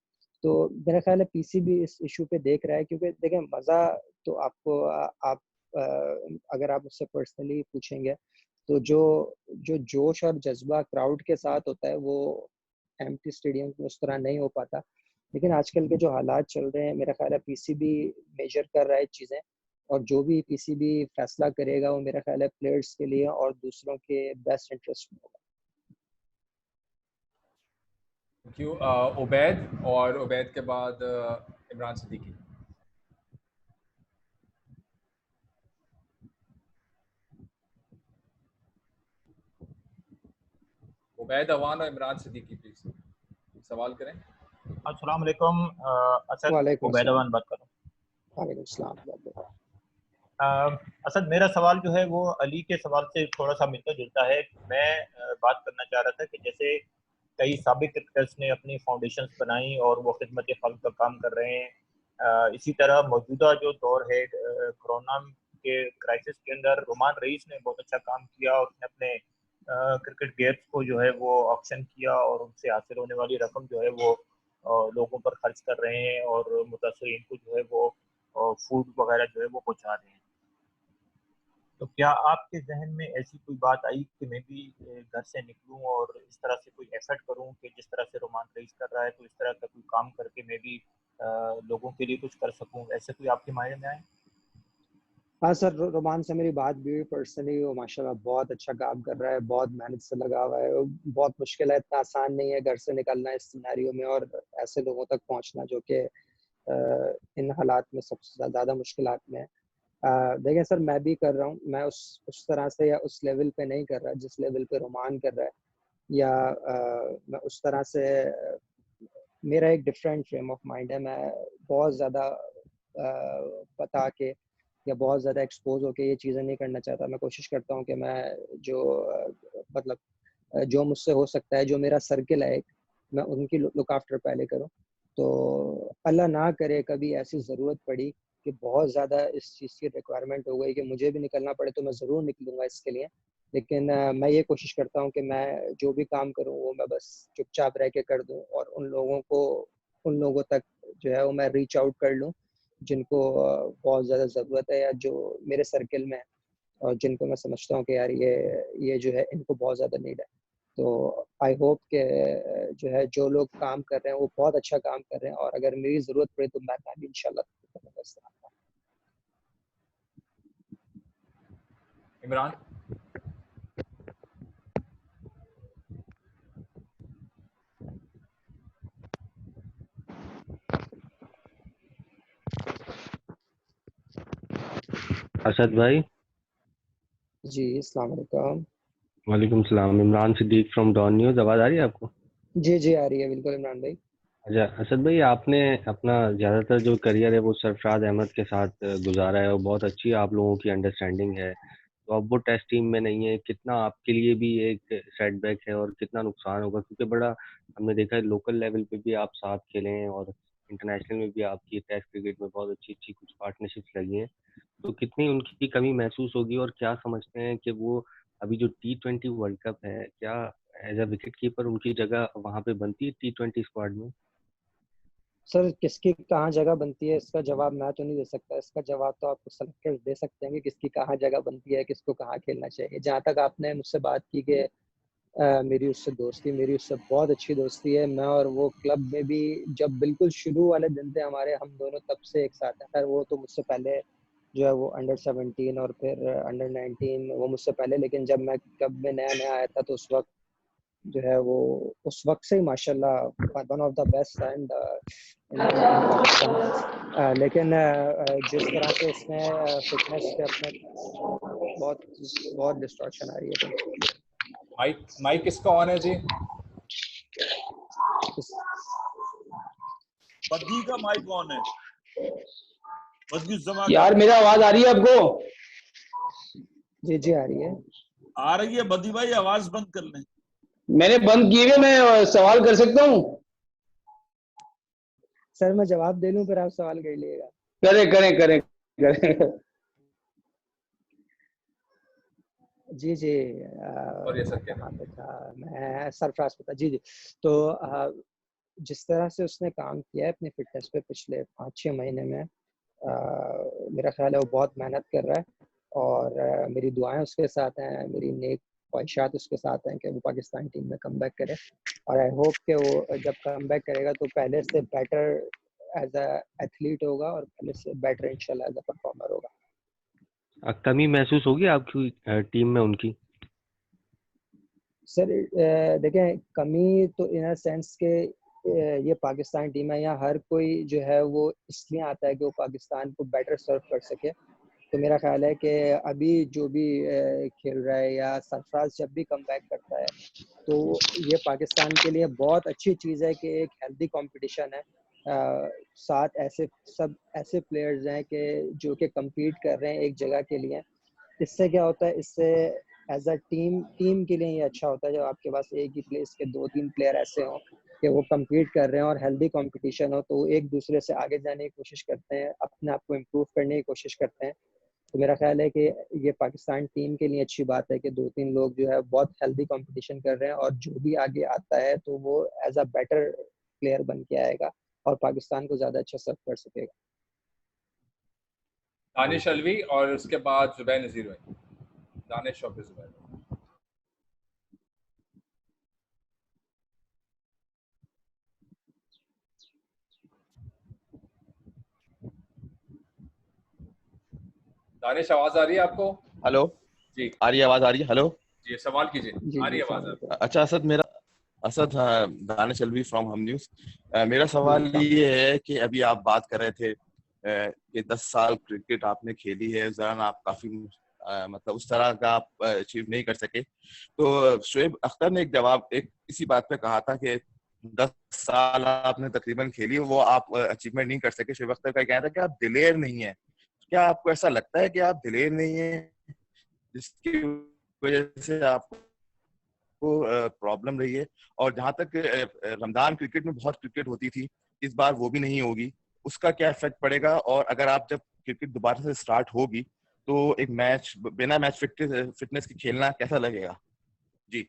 तो मेरा ख्याल है पीसीबी इस इशू पे देख रहा है, क्योंकि देखें मज़ा तो आपको आप अगर आप उससे पर्सनली पूछेंगे तो जो जो जोश और जज्बा क्राउड के साथ होता है वो एम्प्टी स्टेडियम में उस तरह नहीं हो पाता। लेकिन आजकल के जो हालात चल रहे हैं, मेरा ख्याल है पीसीबी मेजर कर रहा है चीज़ें, और जो भी पीसीबी फैसला करेगा वो मेरा ख्याल है प्लेयर्स के लिए और दूसरों के बेस्ट इंटरेस्ट में होगा। थैंक यू उबैद, और उबैद के बाद इमरान सिद्दीकी। उबैद अवान और इमरान सिद्दीकी प्लीज सवाल करें। अस्सलाम वालेकुम, असद वालेकुम उबैद अस्सलाम। अवान बात कर रहा हूँ। वालेकुम अस्सलाम। असद, मेरा सवाल जो है वो अली के सवाल से थोड़ा सा मिलता जुलता है। मैं बात करना चाह रहा था कि जैसे कई साबिक क्रिकेटर्स ने अपनी फाउंडेशंस बनाई और वो खिदमत खल्क का काम कर रहे हैं, इसी तरह मौजूदा जो दौर है कोरोना के क्राइसिस के अंदर रोमान रईस ने बहुत अच्छा काम किया और उसने अपने क्रिकेट गेयर्स को जो है वो ऑक्शन किया और उनसे हासिल होने वाली रकम जो है वो लोगों पर खर्च कर रहे हैं और मुतासरीन को जो है वो फूड वगैरह जो है वो पहुँचा रहे हैं। तो क्या आपके जहन में ऐसी कोई बात आई कि मैं भी घर से निकलूं और इस तरह से कोई एफर्ट करूं कि जिस तरह से रोमान रईस कर रहा है, तो इस तरह का कोई काम करके मैं भी लोगों के लिए कुछ कर सकूं? ऐसे कोई आपके माइंड में आए? हाँ सर, रोमान से मेरी बात भी हुई पर्सनली। वो माशाल्लाह बहुत अच्छा काम कर रहा है, बहुत मेहनत से लगा हुआ है। बहुत मुश्किल है, इतना आसान नहीं है घर से निकलना इस सिनेरियो में और ऐसे लोगों तक पहुंचना जो कि इन हालात में सबसे ज़्यादा मुश्किलात में है। देखिए सर, मैं भी कर रहा हूँ, मैं उस तरह से या उस लेवल पे नहीं कर रहा जिस लेवल पे रोमान कर रहा है, या मैं उस तरह से मेरा एक डिफरेंट फ्रेम ऑफ माइंड है। मैं बहुत ज़्यादा बता के या बहुत ज़्यादा एक्सपोज होके ये चीज़ें नहीं करना चाहता। मैं कोशिश करता हूँ कि मैं जो मतलब जो मुझसे हो सकता है, जो मेरा सर्किल है, मैं उनकी लुक आफ्टर पहले करूँ। तो अल्लाह ना करे कभी ऐसी ज़रूरत पड़ी कि बहुत ज़्यादा इस चीज़ की रिक्वायरमेंट हो गई कि मुझे भी निकलना पड़े, तो मैं ज़रूर निकलूँगा इसके लिए। लेकिन मैं ये कोशिश करता हूँ कि मैं जो भी काम करूँ वो मैं बस चुपचाप रह के कर दूँ और उन लोगों तक जो है वो मैं रीच आउट कर लूँ जिनको बहुत ज़्यादा ज़रूरत है या जो मेरे सर्किल में है और जिनको मैं समझता हूँ कि यार ये जो है इनको बहुत ज़्यादा नीड है। तो आई होप कि जो है जो लोग काम कर रहे हैं वो बहुत अच्छा काम कर रहे हैं, और अगर मेरी ज़रूरत पड़े तो मैं भी इंशाल्लाह करूँगा इस तरह का। इमरान। असद भाई। जी अस्सलाम वालेकुम। वालेकुम सलाम। Imran Siddique from Dawn News. आवाज़ आ रही है आपको? जी जी आ रही है बिल्कुल इमरान भाई। अच्छा असद भाई, आपने अपना ज़्यादातर जो करियर है वो सरफराज अहमद के साथ गुजारा है और बहुत अच्छी आप लोगों की अंडरस्टैंडिंग है। तो अब वो टेस्ट टीम में नहीं है, कितना आपके लिए भी एक सेटबैक है और कितना नुकसान होगा, क्योंकि बड़ा हमने देखा है लोकल लेवल पे भी आप साथ खेले हैं और इंटरनेशनल में भी आपकी टेस्ट क्रिकेट में बहुत अच्छी अच्छी कुछ पार्टनरशिप्स लगी हैं, तो कितनी उनकी कमी महसूस होगी और क्या समझते हैं कि वो अभी जो T20 वर्ल्ड कप है, क्या एज अ विकेट कीपर उनकी जगह वहां पे बनती है T20 स्क्वाड में? सर किसकी कहाँ जगह बनती है इसका जवाब मैं तो नहीं दे सकता, इसका जवाब तो आपको सेलेक्टर्स दे सकते हैं कि किसकी कहाँ जगह बनती है, किसको कहाँ खेलना चाहिए। जहाँ तक आपने मुझसे बात की कि मेरी उससे बहुत अच्छी दोस्ती है। मैं और वो क्लब में भी जब बिल्कुल शुरू वाले दिन थे हमारे, हम दोनों तब से एक साथ हैं। खैर वो तो मुझसे पहले जो है वो अंडर 17 और फिर अंडर 19 वो मुझसे पहले, लेकिन जब मैं क्लब में नया नया आया था तो उस वक्त जो है वो उस वक्त से ही माशाल्लाह one of the best and in Pakistan. लेकिन जिस तरह से इसने फिटनेस पे अपने बहुत बहुत डिस्ट्रक्शन आ रही है। माइक किसका ऑन है जी? बद्दी का माइक ऑन है। बद्दी जमा यार मेरा आवाज आ रही है आपको? जी जी आ रही है। आ रही है बद्दी भाई, आवाज बंद कर लें। मैंने बंद की है, मैं सवाल कर सकता हूँ? सर मैं जवाब दे लूं फिर आप सवाल कर लीजिएगा। करें करें करें करें। जी जी और ये सर क्या कहाँ पे था मैं? सरफराज पे था। जी जी। तो जिस तरह से उसने काम किया है अपनी फिटनेस पे पिछले 5-6 महीने में, मेरा ख्याल है वो बहुत मेहनत कर रहा है और मेरी दुआएं उसके साथ हैं, मेरी नेक ख्वाहिशात उसके साथ हैं कि वो पाकिस्तान टीम में कमबैक करे। और आई होप कि वो जब कमबैक करेगा तो पहले से बेटर एज अ एथलीट होगा और पहले से बेटर इंशाल्लाह एज अ परफॉर्मर होगा। कमी महसूस होगी आपकी टीम में उनकी? सर देखें, कमी तो इन अ सेंस के ये पाकिस्तान टीम है, यहाँ हर कोई जो है वो इसलिए आता है कि वो पाकिस्तान को बेटर सर्व कर सके। तो मेरा ख्याल है कि अभी जो भी खेल रहा है या सरफराज जब भी कमबैक करता है तो ये पाकिस्तान के लिए बहुत अच्छी चीज़ है कि एक हेल्दी कंपटीशन है। साथ सब ऐसे प्लेयर्स हैं कि जो कि कम्पीट कर रहे हैं एक जगह के लिए। इससे क्या होता है, इससे एज अ टीम के लिए ये अच्छा होता है जब आपके पास एक ही प्लेस के 2-3 प्लेयर ऐसे हों कि वो कम्पीट कर रहे हैं और हेल्दी कंपटीशन हो, तो वो एक दूसरे से आगे जाने की कोशिश करते हैं, अपने आप को इम्प्रूव करने की कोशिश करते हैं। तो मेरा ख्याल है कि ये पाकिस्तान टीम के लिए अच्छी बात है कि 2-3 लोग जो है बहुत हेल्दी कंपटीशन कर रहे हैं और जो भी आगे आता है तो वो एज अ बेटर प्लेयर बन के आएगा और पाकिस्तान को ज़्यादा अच्छा सर्व कर सकेगा। दानिश अलवी और उसके बाद जुबैर नजीर भाई। दानिश और जुबैर। दानिश आवाज आ रही है आपको? हेलो जी आ रही है, आवाज आ रही है? हेलो जी सवाल कीजिए। आ रही है आवाज आपको? अच्छा असद, दानिश अलवी फ्रॉम हम न्यूज। मेरा सवाल ये है कि अभी आप बात कर रहे थे कि 10 साल क्रिकेट आपने खेली है, उस दौरान आप काफी मतलब उस तरह का आप अचीव नहीं कर सके। तो शोएब अख्तर ने एक इसी बात पे कहा था कि 10 साल आपने तकरीबन खेली, वो आप अचीवमेंट नहीं कर सके। शोएब अख्तर का कहना था कि आप दिलेर नहीं है। क्या आपको ऐसा लगता है कि आप दिलेर नहीं है जिसकी वजह से आपको प्रॉब्लम रही है? और जहां तक रमजान क्रिकेट में बहुत क्रिकेट होती थी, इस बार वो भी नहीं होगी, उसका क्या इफेक्ट पड़ेगा? और अगर आप जब क्रिकेट दोबारा से स्टार्ट होगी तो एक मैच बिना मैच फिटनेस के खेलना कैसा लगेगा? जी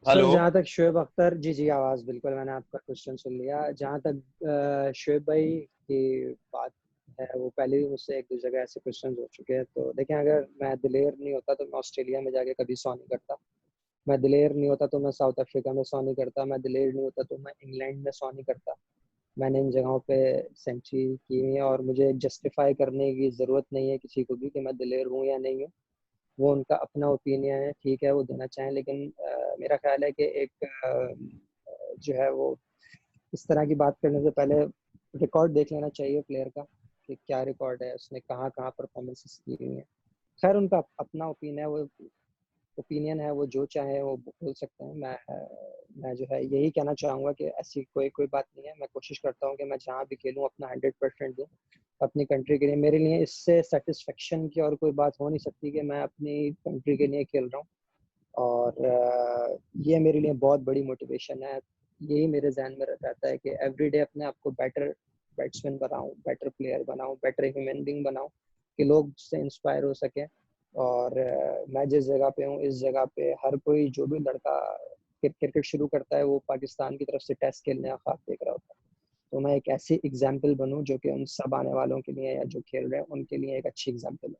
सर हेलो। जहाँ तक शोएब अख्तर, जी जी आवाज़ बिल्कुल, मैंने आपका क्वेश्चन सुन लिया। जहाँ तक शोएब भाई की बात है, वो पहले भी मुझसे एक दो जगह ऐसे क्वेश्चन हो चुके हैं। तो देखें, अगर मैं दिलेर नहीं होता तो मैं ऑस्ट्रेलिया में जाके कभी सौ नहीं करता, मैं दिलेर नहीं होता तो मैं साउथ अफ्रीका में सौ नहीं करता, मैं दिलेर नहीं होता तो मैं इंग्लैंड में सौ नहीं करता। मैंने इन जगहों पे सेंचुरी की है और मुझे जस्टिफाई करने की ज़रूरत नहीं है किसी को भी कि मैं दिलेर हूँ या नहीं हूँ। वो उनका अपना ओपिनियन है, ठीक है, वो देना चाहें, लेकिन मेरा ख्याल है कि एक जो है वो इस तरह की बात करने से पहले रिकॉर्ड देख लेना चाहिए प्लेयर का कि क्या रिकॉर्ड है, उसने कहाँ कहाँ परफॉर्मेंसेस की हुई हैं। खैर उनका अपना ओपिनियन है, वो जो चाहे वो बोल सकते हैं। मैं जो है यही कहना चाहूँगा कि ऐसी कोई बात नहीं है। मैं कोशिश करता हूँ कि मैं जहाँ भी खेलूँ अपना 100% दूँ अपनी कंट्री के लिए। मेरे लिए इससे सेटिस्फेक्शन की और कोई बात हो नहीं सकती कि मैं अपनी कंट्री के लिए खेल रहा हूँ, और ये मेरे लिए बहुत बड़ी मोटिवेशन है। यही मेरे जहन में रहता है कि एवरीडे अपने आप को बेटर बैट्समैन बनाऊं, बेटर प्लेयर बनाऊं, बेटर ह्यूमन बीइंग बनाऊं, कि लोग उससे इंस्पायर हो सकें। और मैं जिस जगह पे हूँ, इस जगह पे हर कोई, जो भी लड़का क्रिकेट शुरू करता है, वो पाकिस्तान की तरफ से टेस्ट खेलने का ख्वाब देख रहा होता है। तो मैं एक ऐसी एग्जाम्पल बनूं जो कि उन सब आने वालों के लिए, या जो खेल रहे हैं उनके लिए एक अच्छी एग्जाम्पल है।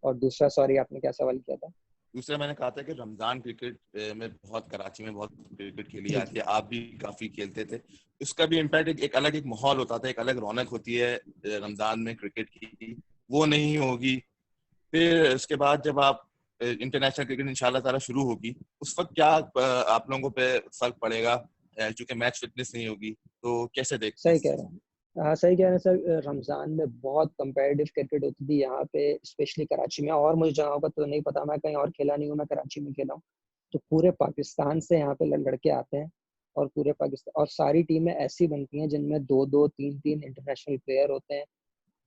और दूसरा, सॉरी आपने क्या सवाल किया था? दूसरा मैंने कहा था कि रमजान क्रिकेट में बहुत, कराची में बहुत क्रिकेट खेली जाती है, आप भी काफी खेलते थे, उसका भी इम्पैक्ट एक अलग एक माहौल होता था, एक अलग रौनक होती है रमजान में क्रिकेट की, वो नहीं होगी। फिर उसके बाद जब आप इंटरनेशनल क्रिकेट इंशाल्लाह ताला शुरू होगी, उस वक्त क्या आप लोगों पे फर्क पड़ेगा, क्योंकि मैच फिटनेस नहीं होगी, तो कैसे देखते हैं? सही कह रहे हैं, हाँ सही कह रहे हैं सर। रमज़ान में बहुत कंपेटिटिव क्रिकेट होती थी यहाँ पे, स्पेशली कराची में। और मुझे जगहों का तो नहीं पता, मैं कहीं और खेला नहीं हूँ, मैं कराची में खेला हूँ। तो पूरे पाकिस्तान से यहाँ पे लड़के आते हैं, और पूरे पाकिस्तान, और सारी टीमें ऐसी बनती हैं जिनमें 2-2, 3-3 इंटरनेशनल प्लेयर होते हैं,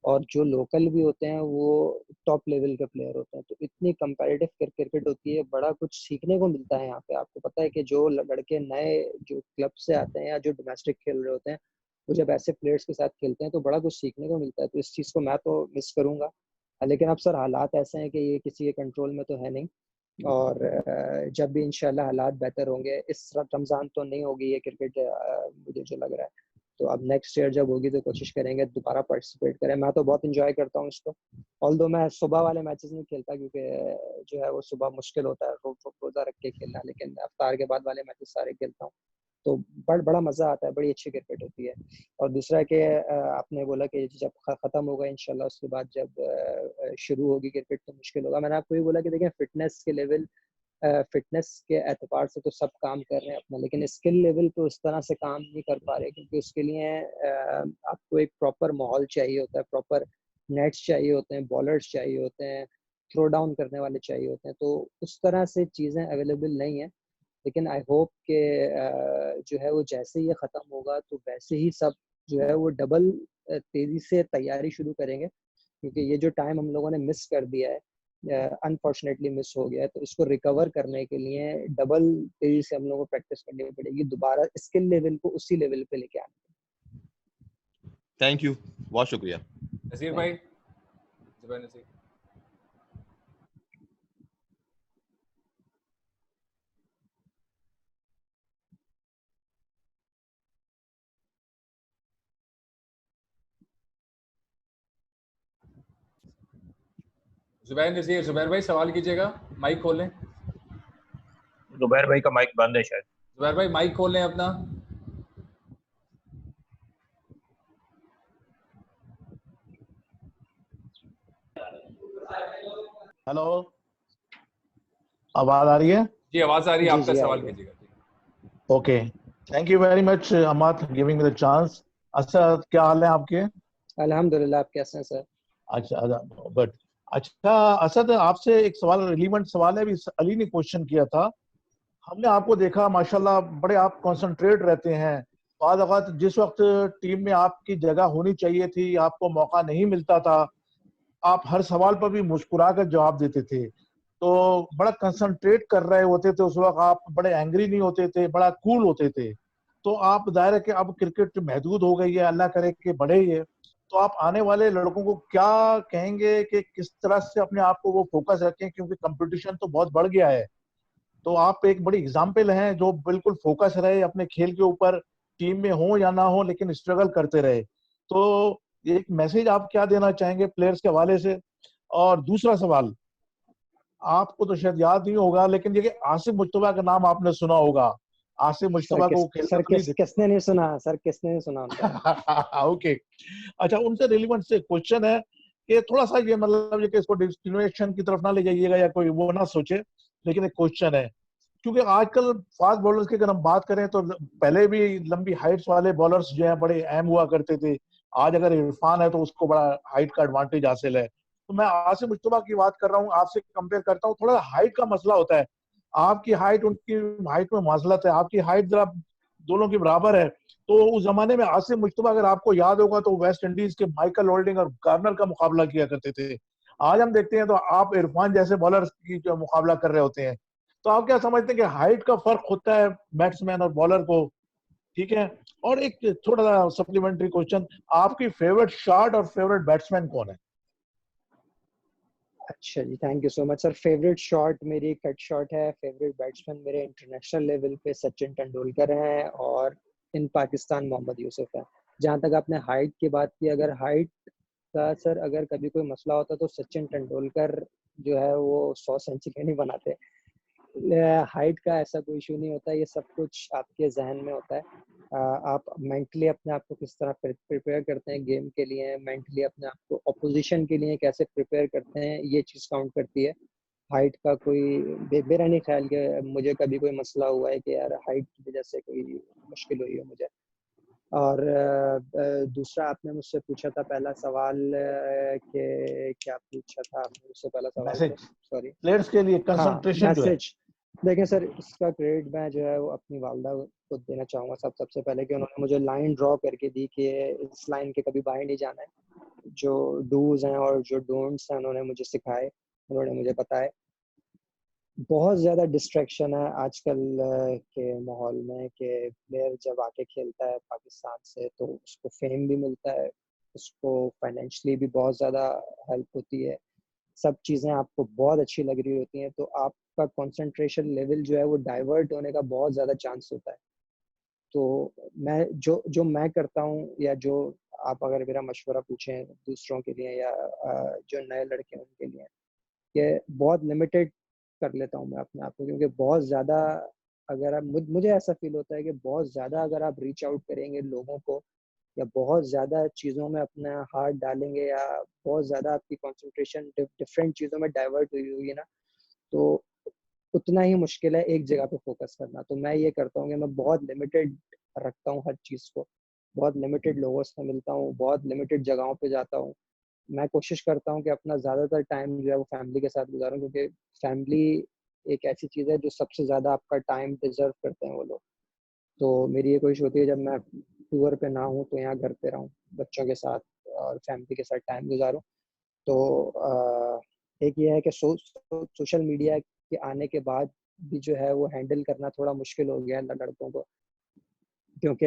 और जो लोकल भी होते हैं वो टॉप लेवल के प्लेयर होते हैं। तो इतनी कंपेटिटिव क्रिकेट होती है, बड़ा कुछ सीखने को मिलता है यहाँ पे। आपको पता है कि जो लड़के नए जो क्लब से आते हैं या जो डोमेस्टिक खेल रहे होते हैं, वो जब ऐसे प्लेयर्स के साथ खेलते हैं तो बड़ा कुछ सीखने को मिलता है। तो इस चीज़ को मैं तो मिस करूंगा। लेकिन अब सर हालात ऐसे हैं कि ये किसी के कंट्रोल में तो है नहीं, और जब भी इंशाल्लाह हालात बेहतर होंगे, इस रमज़ान तो नहीं होगी ये क्रिकेट, मुझे जो लग रहा है। तो अब नेक्स्ट ईयर जब होगी तो कोशिश करेंगे दोबारा पार्टिसिपेट करें। मैं तो बहुत इंजॉय करता हूँ इसको, ऑल्दो मैं सुबह वाले मैचेस नहीं खेलता, क्योंकि जो है वो सुबह मुश्किल होता है रोजा रख के खेलना, लेकिन अफ्तार के बाद वाले मैचेस सारे खेलता हूँ। तो बड़ा मज़ा आता है, बड़ी अच्छी क्रिकेट होती है। और दूसरा कि आपने बोला कि जब ख़त्म होगा इंशाल्लाह, उसके बाद जब शुरू होगी क्रिकेट तो मुश्किल होगा। मैंने आपको ये बोला कि देखिए, फिटनेस के लेवल, फिटनेस के एतबार से तो सब काम कर रहे हैं अपना, लेकिन स्किल लेवल पे उस तरह से काम नहीं कर पा रहे, क्योंकि उसके लिए आपको एक प्रॉपर माहौल चाहिए होता है, प्रॉपर नेट्स चाहिए होते हैं, बॉलर्स चाहिए होते हैं, थ्रो डाउन करने वाले चाहिए होते हैं। तो उस तरह से चीज़ें अवेलेबल नहीं है। लेकिन आई होप कि जो है वो जैसे ही ये ख़त्म होगा तो वैसे ही सब जो है वो डबल तेज़ी से तैयारी शुरू करेंगे, क्योंकि ये जो टाइम हम लोगों ने मिस कर दिया है, अनफॉर्चुनेटली मिस हो गया है, तो इसको रिकवर करने के लिए डबल तेज़ी से हम लोगों को प्रैक्टिस करनी पड़ेगी, दोबारा स्किल लेवल को उसी लेवल पे लेके आने। थैंक यू, बहुत शुक्रिया। नज़ीर भाई, जुबैर नज़ीर। जुबैर भाई सवाल कीजिएगा, माइक खोल लें। जुबैर भाई का माइक बंद है शायद। जुबैर भाई माइक खोल लें अपना। हेलो, आवाज आ रही है? जी आवाज आ रही है, आपका सवाल कीजिएगा। Okay, thank you very much Ahmed giving me the chance. अच्छा, क्या हाल है आपके? अल्हम्दुलिल्लाह, आप कैसे हैं सर? अच्छा, गुड। अच्छा असद, आपसे एक सवाल, रिलीवेंट सवाल है, अभी अली ने क्वेश्चन किया था। हमने आपको देखा माशाल्लाह, बड़े आप कंसंट्रेट रहते हैं। बाद वक्त जिस वक्त टीम में आपकी जगह होनी चाहिए थी, आपको मौका नहीं मिलता था, आप हर सवाल पर भी मुस्कुरा कर जवाब देते थे। तो बड़ा कंसंट्रेट कर रहे होते थे उस वक्त, आप बड़े एंग्री नहीं होते थे, बड़ा कूल होते थे। तो आप दायरा के, अब क्रिकेट महदूद हो गई है, अल्लाह करे कि बढ़े ही है, तो आप आने वाले लड़कों को क्या कहेंगे कि किस तरह से अपने आप को वो फोकस रखें, क्योंकि कंपटीशन तो बहुत बढ़ गया है। तो आप एक बड़ी एग्जाम्पल हैं जो बिल्कुल फोकस रहे अपने खेल के ऊपर, टीम में हो या ना हो लेकिन स्ट्रगल करते रहे। तो एक मैसेज आप क्या देना चाहेंगे प्लेयर्स के हवाले से? और दूसरा सवाल, आपको तो शायद याद नहीं होगा, लेकिन ये आसिफ मुश्तबा का नाम आपने सुना होगा। आसिफ मुश्तबा को किसने नहीं सुना सर, किसने नहीं सुना उनका? ओके, अच्छा, उनसे रिलेवेंट से क्वेश्चन है कि थोड़ा सा ये मतलब ये कि इसको डिस्क्रिमिनेशन की तरफ ना ले जाइएगा या कोई वो ना सोचे, लेकिन एक क्वेश्चन है, क्योंकि आजकल फास्ट बॉलर्स की अगर हम बात करें तो पहले भी लंबी हाइट्स वाले बॉलर्स जो है बड़े अहम हुआ करते थे। आज अगर इरफान है तो उसको बड़ा हाइट का एडवांटेज हासिल है। तो मैं आसिफ मुश्तबा की बात कर रहा हूँ, आपसे कंपेयर करता हूँ, थोड़ा हाइट का मसला होता है। आपकी हाइट उनकी हाइट में माजलत है, आपकी हाइट जरा दोनों की बराबर है। तो उस जमाने में आसिम मुश्तबा, अगर आपको याद होगा, तो वेस्ट इंडीज के माइकल होल्डिंग और गार्नर का मुकाबला किया करते थे। आज हम देखते हैं तो आप इरफान जैसे बॉलर की जो मुकाबला कर रहे होते हैं। तो आप क्या समझते हैं कि हाइट का फर्क होता है बैट्समैन और बॉलर को? ठीक है। और एक थोड़ा सा सप्लीमेंट्री क्वेश्चन, आपकी फेवरेट शॉट और फेवरेट बैट्समैन कौन है? अच्छा जी, thank you so much sir. Favourite shot मेरी कट शॉट है। फेवरेट बैट्समैन मेरे इंटरनेशनल लेवल पे सचिन तेंदुलकर हैं, और इन पाकिस्तान मोहम्मद यूसुफ है। जहाँ तक आपने हाइट की बात की, अगर हाइट का सर अगर कभी कोई मसला होता तो सचिन तेंदुलकर जो है वो 100 सेंचुरी नहीं बनाते। हाइट का ऐसा कोई इशू नहीं होता, ये सब कुछ आपके जहन में होता है। आप मेंटली अपने आप को किस तरह प्रिपेयर करते हैं गेम के लिए, मेंटली अपने आप को अपोजिशन के लिए कैसे प्रिपेयर करते हैं, ये चीज़ काउंट करती है। हाइट का कोई मेरा नहीं ख्याल कि मुझे कभी कोई मसला हुआ है कि यार हाइट की वजह से कोई मुश्किल हुई है मुझे। और दूसरा आपने मुझसे पूछा था पहला सवाल कि क्या पूछा था आपने मुझसे पहला सवाल? मैसेज सॉरी, प्लेयर्स के लिए कंसंट्रेशन जो है। मैसेज। देखिए सर, इसका क्रेडिट मैं जो है वो अपनी वालदा को देना चाहूँगा सबसे पहले, कि उन्होंने मुझे लाइन ड्रॉ करके दी कि इस लाइन के कभी बाहर नहीं जाना है। जो डूज हैं और जो डोंट्स हैं उन्होंने मुझे सिखाए, उन्होंने मुझे बताए। बहुत ज़्यादा डिस्ट्रैक्शन है आजकल के माहौल में कि प्लेयर जब आके खेलता है पाकिस्तान से तो उसको फेम भी मिलता है, उसको फाइनेंशियली भी बहुत ज़्यादा हेल्प होती है, सब चीज़ें आपको बहुत अच्छी लग रही होती हैं, तो आपका कंसंट्रेशन लेवल जो है वो डाइवर्ट होने का बहुत ज़्यादा चांस होता है। तो मैं जो मैं करता हूँ, या जो आप अगर मेरा मशवरा पूछें दूसरों के लिए या जो नए लड़के हैं उनके लिए, कि बहुत लिमिटेड कर लेता हूँ मैं अपने आप को, क्योंकि बहुत ज़्यादा अगर आप मुझे ऐसा फील होता है कि बहुत ज़्यादा अगर आप रीच आउट करेंगे लोगों को, या बहुत ज़्यादा चीज़ों में अपना हाथ डालेंगे, या बहुत ज़्यादा आपकी कंसंट्रेशन डिफरेंट चीज़ों में डाइवर्ट हुई होगी ना, तो उतना ही मुश्किल है एक जगह पे फोकस करना। तो मैं ये करता हूँ कि मैं बहुत लिमिटेड रखता हूँ हर चीज़ को, बहुत लिमिटेड लोगों से मिलता हूँ, बहुत लिमिटेड जगहों पे जाता हूँ। मैं कोशिश करता हूँ कि अपना ज़्यादातर टाइम जो है वो फैमिली के साथ गुजारूँ, क्योंकि फैमिली एक ऐसी चीज़ है जो सबसे ज़्यादा आपका टाइम डिजर्व करते हैं वो लोग। तो मेरी ये कोशिश होती है जब मैं टूर पे ना हूँ तो यहाँ घर पे रहूँ बच्चों के साथ और फैमिली के साथ टाइम गुजारूँ। तो एक ये है कि सोशल मीडिया के आने के बाद भी जो है वो हैंडल करना थोड़ा मुश्किल हो गया है लड़कों को, क्योंकि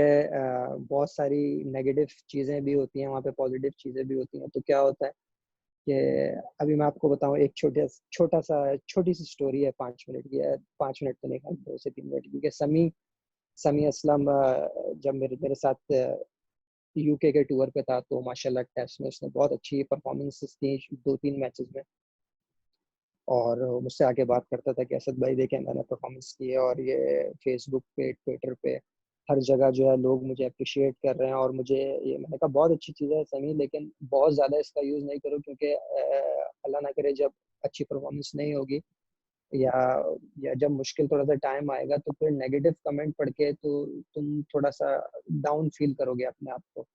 बहुत सारी नेगेटिव चीज़ें भी होती हैं वहाँ पे, पॉजिटिव चीज़ें भी होती हैं। तो क्या होता है कि अभी मैं आपको बताऊँ, एक छोटी सी स्टोरी है, 5 मिनट की है, 5 मिनट तो नहीं, 2 से 3 मिनट की, कि समी असलम जब मेरे साथ यूके के टूर पे था, तो माशाल्लाह टेस्ट में उसने बहुत अच्छी परफॉर्मेंसेस की 2-3 मैचेस में, और मुझसे आके बात करता था कि असद भाई देखें मैंने परफॉर्मेंस की है, और ये फेसबुक पे, ट्विटर पे, हर जगह जो है लोग मुझे अप्रिशिएट कर रहे हैं। और मुझे ये, मैंने कहा बहुत अच्छी चीज़ है समी, लेकिन बहुत ज़्यादा इसका यूज़ नहीं करो, क्योंकि अल्लाह ना करे जब अच्छी परफॉर्मेंस नहीं होगी, या जब मुश्किल थोड़ा सा टाइम आएगा, तो फिर नेगेटिव कमेंट पढ़ के तो तुम थोड़ा सा डाउन फील करोगे अपने आप को।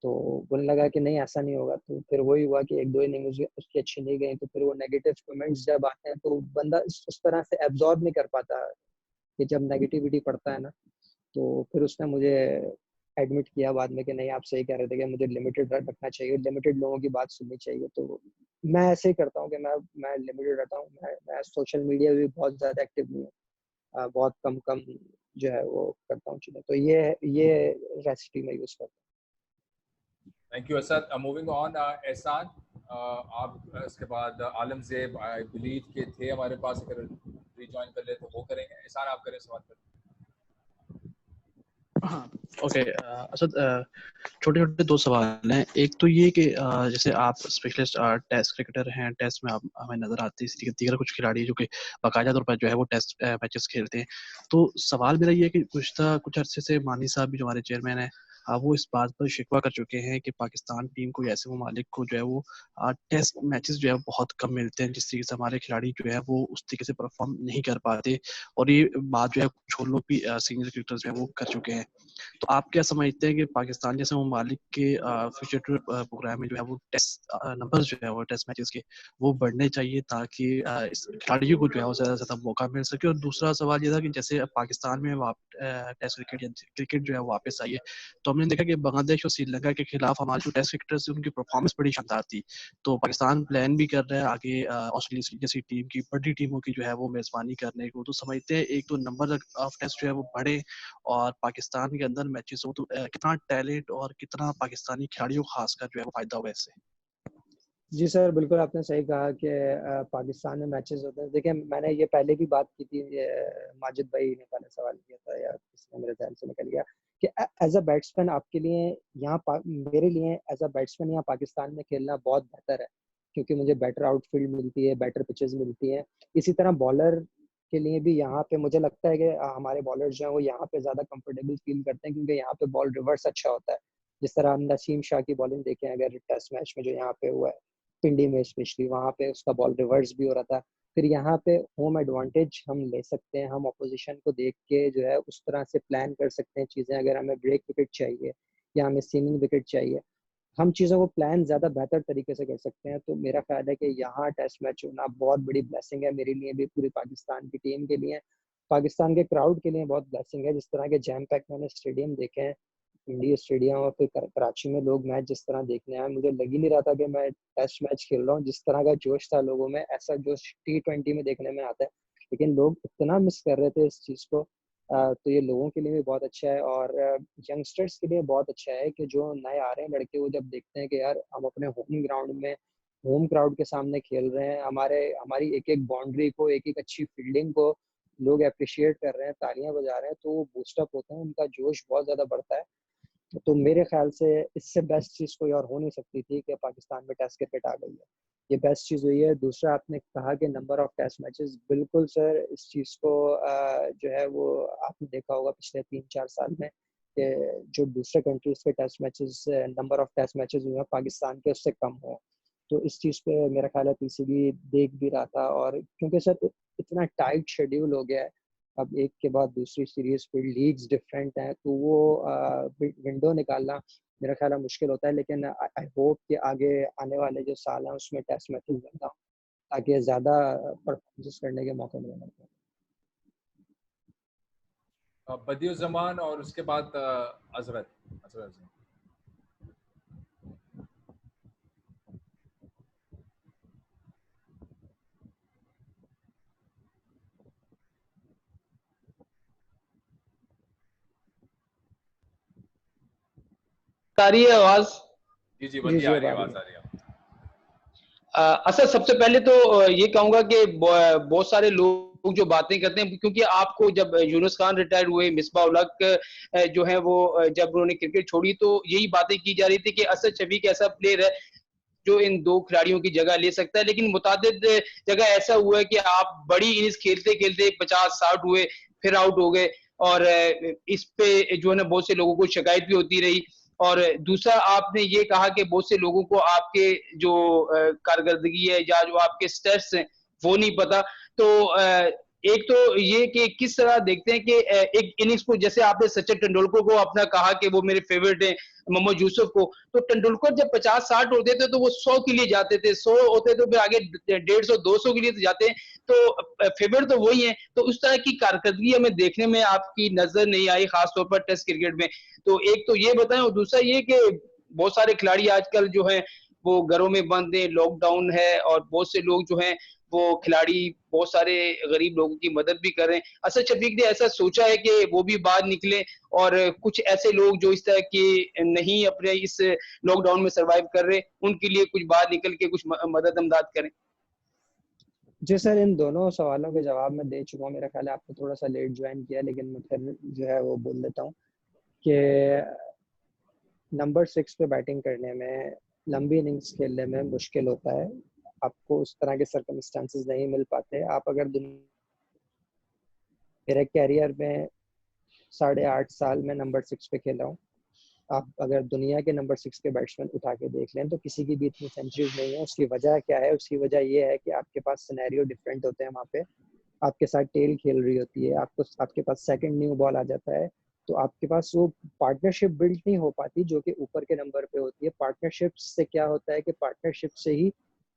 तो बोलने लगा कि नहीं ऐसा नहीं होगा। तो फिर वही हुआ कि 1-2 इनिंग्स उसकी अच्छी नहीं गई, तो फिर वो नेगेटिव कमेंट्स जब आते हैं तो बंदा उस तरह से एब्जॉर्ब नहीं कर पाता कि जब नेगेटिविटी पड़ता है ना। तो फिर उसने मुझे एडमिट किया बाद में कि नहीं आप सही कह रहे थे कि मुझे लिमिटेड रखना चाहिए, लिमिटेड लोगों की बात सुननी चाहिए। तो मैं ऐसे ही करता हूँ कि मैं लिमिटेड रहता हूँ। मैं सोशल मीडिया भी बहुत ज़्यादा एक्टिव नहीं हूँ, बहुत कम जो है वो करता हूँ चीज़ें। तो ये रेसिपी मैं यूज़ करता हूँ। Thank you Asad. Moving on, एहसान, आप इसके बाद आलमजेब आई बिलीव के थे हमारे पास, अगर रिजॉइन कर ले तो वो करेंगे। एहसान आप करें, सवाल करें। हाँ ओके असद, छोटे छोटे 2 सवाल हैं। एक तो ये कि जैसे आप स्पेशलिस्ट टेस्ट क्रिकेटर हैं, टेस्ट में आप हमें नजर आते हैं, दीगर कुछ खिलाड़ी जो कि बाकायदा तौर पर जो है वो टेस्ट मैचेस खेलते हैं। तो सवाल मेरा ये है कि कुछ अरसे से मानी साहब भी जो हमारे चेयरमैन हैं वो इस बात पर शिकवा कर चुके हैं कि पाकिस्तान टीम को, ऐसे ममालिक को जो है वो टेस्ट मैचेस जो है बहुत कम मिलते हैं, जिस तरीके से हमारे खिलाड़ी जो है वो उस तरीके से परफॉर्म नहीं कर पाते, और ये बात जो है कुछ और लोग भी सीनियर क्रिकेटर्स जो है वो कर चुके हैं। तो आप क्या समझते हैं कि पाकिस्तान जैसे ममालिक के फ्यूचर प्रोग्राम में जो है वो टेस्ट नंबर जो है वो टेस्ट मैचेस के वो बढ़ने चाहिए, ताकि इस खिलाड़ियों को जो है वो ज़्यादा से ज़्यादा मौका मिल सके? और दूसरा सवाल ये था कि जैसे पाकिस्तान में टेस्ट क्रिकेट जो है वापस आई है, तो हमने देखा कि बांग्लादेश और श्रीलंका के खिलाफ हमारे जो टेस्ट क्रिकेटर्स थे उनकी परफॉर्मेंस बड़ी शानदार थी। तो पाकिस्तान प्लान भी कर रहा है आगे ऑस्ट्रेलिया जैसी टीम की, बड़ी टीमों की जो है वो मेजबानी करने को। तो समझते हैं एक तो नंबर ऑफ टेस्ट जो है वो बढ़े और पाकिस्तान के अंदर मैचेस हो, तो कितना टैलेंट और कितना पाकिस्तानी खिलाड़ियों को खासकर जो है वो फायदा होगा इससे? जी सर, बिल्कुल आपने सही कहा कि पाकिस्तान में मैचेस होते हैं। देखिए, मैंने ये पहले भी बात की थी, माजिद भाई ने पहले सवाल किया था या किसी ने मेरे ध्यान से निकल गया कि एज अ बैट्समैन आपके लिए यहाँ मेरे लिए एज अ बैट्समैन यहाँ पाकिस्तान में खेलना बहुत बेहतर है, क्योंकि मुझे बेटर आउटफील्ड मिलती है, बेटर पिचेस मिलती हैं। इसी तरह बॉलर के लिए भी यहाँ पे मुझे लगता है कि हमारे बॉलर जो हैं वो यहाँ पे ज़्यादा कंफर्टेबल फील करते हैं, क्योंकि यहाँ पे बॉल रिवर्स अच्छा होता है। जिस तरह हम नसीम शाह की बॉलिंग देखें अगर टेस्ट मैच में जो यहाँ पे हुआ है पिंडी में, स्पेशली वहाँ पे उसका बॉल रिवर्स भी हो रहा था। फिर यहाँ पे होम एडवांटेज हम ले सकते हैं, हम अपोजिशन को देख के जो है उस तरह से प्लान कर सकते हैं चीज़ें। अगर हमें ब्रेक विकेट चाहिए या हमें सीमिंग विकेट चाहिए, हम चीज़ों को प्लान ज़्यादा बेहतर तरीके से कर सकते हैं। तो मेरा ख्याल है कि यहाँ टेस्ट मैच होना बहुत बड़ी ब्लेसिंग है मेरे लिए भी, पूरी पाकिस्तान की टीम के लिए, पाकिस्तान के क्राउड के लिए बहुत ब्लेसिंग है। जिस तरह के जैम पैक मैंने स्टेडियम देखे हैं, इंडिया स्टेडियम और फिर कराची में लोग मैच जिस तरह देखने आए, मुझे लग ही नहीं रहा था कि मैं टेस्ट मैच खेल रहा हूँ। जिस तरह का जोश था लोगों में, ऐसा जोश T20 में देखने में आता है, लेकिन लोग इतना मिस कर रहे थे इस चीज़ को। तो ये लोगों के लिए भी बहुत अच्छा है और यंगस्टर्स के लिए बहुत अच्छा है कि जो नए आ रहे हैं लड़के, वो जब देखते हैं कि यार हम अपने होम ग्राउंड में होम क्राउड के सामने खेल रहे हैं, हमारी एक एक बाउंड्री को, एक एक अच्छी फील्डिंग को लोग अप्रिशिएट कर रहे हैं, तालियां बजा रहे हैं, तो वो बूस्टअप होते हैं, उनका जोश बहुत ज़्यादा बढ़ता है। तो मेरे ख्याल से इससे बेस्ट चीज़ कोई और हो नहीं सकती थी कि पाकिस्तान में टेस्ट क्रिकेट आ गई है। ये बेस्ट चीज़ हुई है। दूसरा, आपने कहा कि नंबर ऑफ टेस्ट मैचेस, बिल्कुल सर, इस चीज़ को जो है वो आपने देखा होगा पिछले 3-4 साल में कि जो दूसरे कंट्रीज के test matches, number of test matches हुए हैं पाकिस्तान के उससे कम हुए। तो इस चीज़ पे मेरा ख्याल है PCB देख भी रहा था, और क्योंकि सर इतना टाइट शेड्यूल हो गया है, अब एक के बाद दूसरी सीरीज, फिर लीग्स डिफरेंट हैं, तो वो विंडो निकालना मेरा ख्याल है मुश्किल होता है। लेकिन आई होप कि आगे आने वाले जो साल हैं उसमें टेस्ट मैचेस ज़्यादा, ताकि ज़्यादा परफॉर्मेंस करने के मौके मिले मेरे को। बदियुज़्ज़मान और उसके बाद अजरत। आ रही है आवाज? जी बढ़िया आ रही है, आवाज आ रही है। असद, सबसे पहले तो ये कहूंगा कि बहुत सारे लोग जो बातें करते हैं, क्योंकि आपको जब यूनुस खान रिटायर हुए, मिसबा उलक जो है वो जब उन्होंने क्रिकेट छोड़ी, तो यही बातें की जा रही थी कि असद शफीक ऐसा प्लेयर है जो इन दो खिलाड़ियों की जगह ले सकता है। लेकिन मुतादिद जगह ऐसा हुआ है कि आप बड़ी इनिंग्स खेलते खेलते 50-60 हुए, फिर आउट हो गए, और इस पे जो है ना बहुत से लोगों को शिकायत भी होती रही। और दूसरा, आपने ये कहा कि बहुत से लोगों को आपके जो कारकर्दगी है या जो आपके स्टेट्स हैं वो नहीं पता। तो एक तो ये कि किस तरह देखते हैं कि एक इनिंग्स को, जैसे आपने सचिन तेंदुलकर को अपना कहा कि वो मेरे फेवरेट हैं, मोहम्मद यूसुफ को, तो तेंदुलकर जब 50-60 होते थे तो वो 100 के लिए जाते थे, 100 होते तो फिर आगे 150-200 के लिए तो जाते हैं, तो फेवरेट तो वही है। तो उस तरह की कारकर्दगी हमें देखने में आपकी नजर नहीं आई, खासतौर पर टेस्ट क्रिकेट में। तो एक तो ये बताएं, और दूसरा ये कि बहुत सारे खिलाड़ी आजकल जो है वो घरों में बंद है, लॉकडाउन है, और बहुत से लोग जो हैं वो खिलाड़ी बहुत सारे गरीब लोगों की मदद भी कर रहे हैं। असद शफीक ने ऐसा सोचा है कि वो भी बाहर निकले और कुछ ऐसे लोग जो इस तरह के नहीं अपने इस लॉकडाउन में सर्वाइव कर रहे, उनके लिए कुछ बाहर निकल के कुछ मदद अमदाद करें? जी सर, इन दोनों सवालों के जवाब मैं दे चुका हूँ। मेरा ख्याल है आपने थोड़ा सा लेट ज्वाइन किया, लेकिन मैं फिर जो है वो बोल देता हूँ कि नंबर 6 पे बैटिंग करने में, लंबी इनिंग्स खेलने में मुश्किल होता है। आपको उस तरह के सर्कमस्टांसेस नहीं मिल पाते। आप अगर मेरे कैरियर में 8.5 साल में नंबर 6 पे खेला हूँ, आप अगर दुनिया के नंबर 6 के बैट्समैन उठा के देख लें तो किसी की भी इतनी सेंचुरीज नहीं है। उसकी वजह क्या है? उसकी वजह ये है कि आपके पास सिनेरियो डिफरेंट होते हैं। वहाँ पे आपके साथ टेल खेल रही होती है, आपके पास सेकंड न्यू बॉल आ जाता है, तो आपके पास वो पार्टनरशिप बिल्ड नहीं हो पाती जो कि ऊपर के नंबर पे होती है। पार्टनरशिप से क्या होता है कि पार्टनरशिप से ही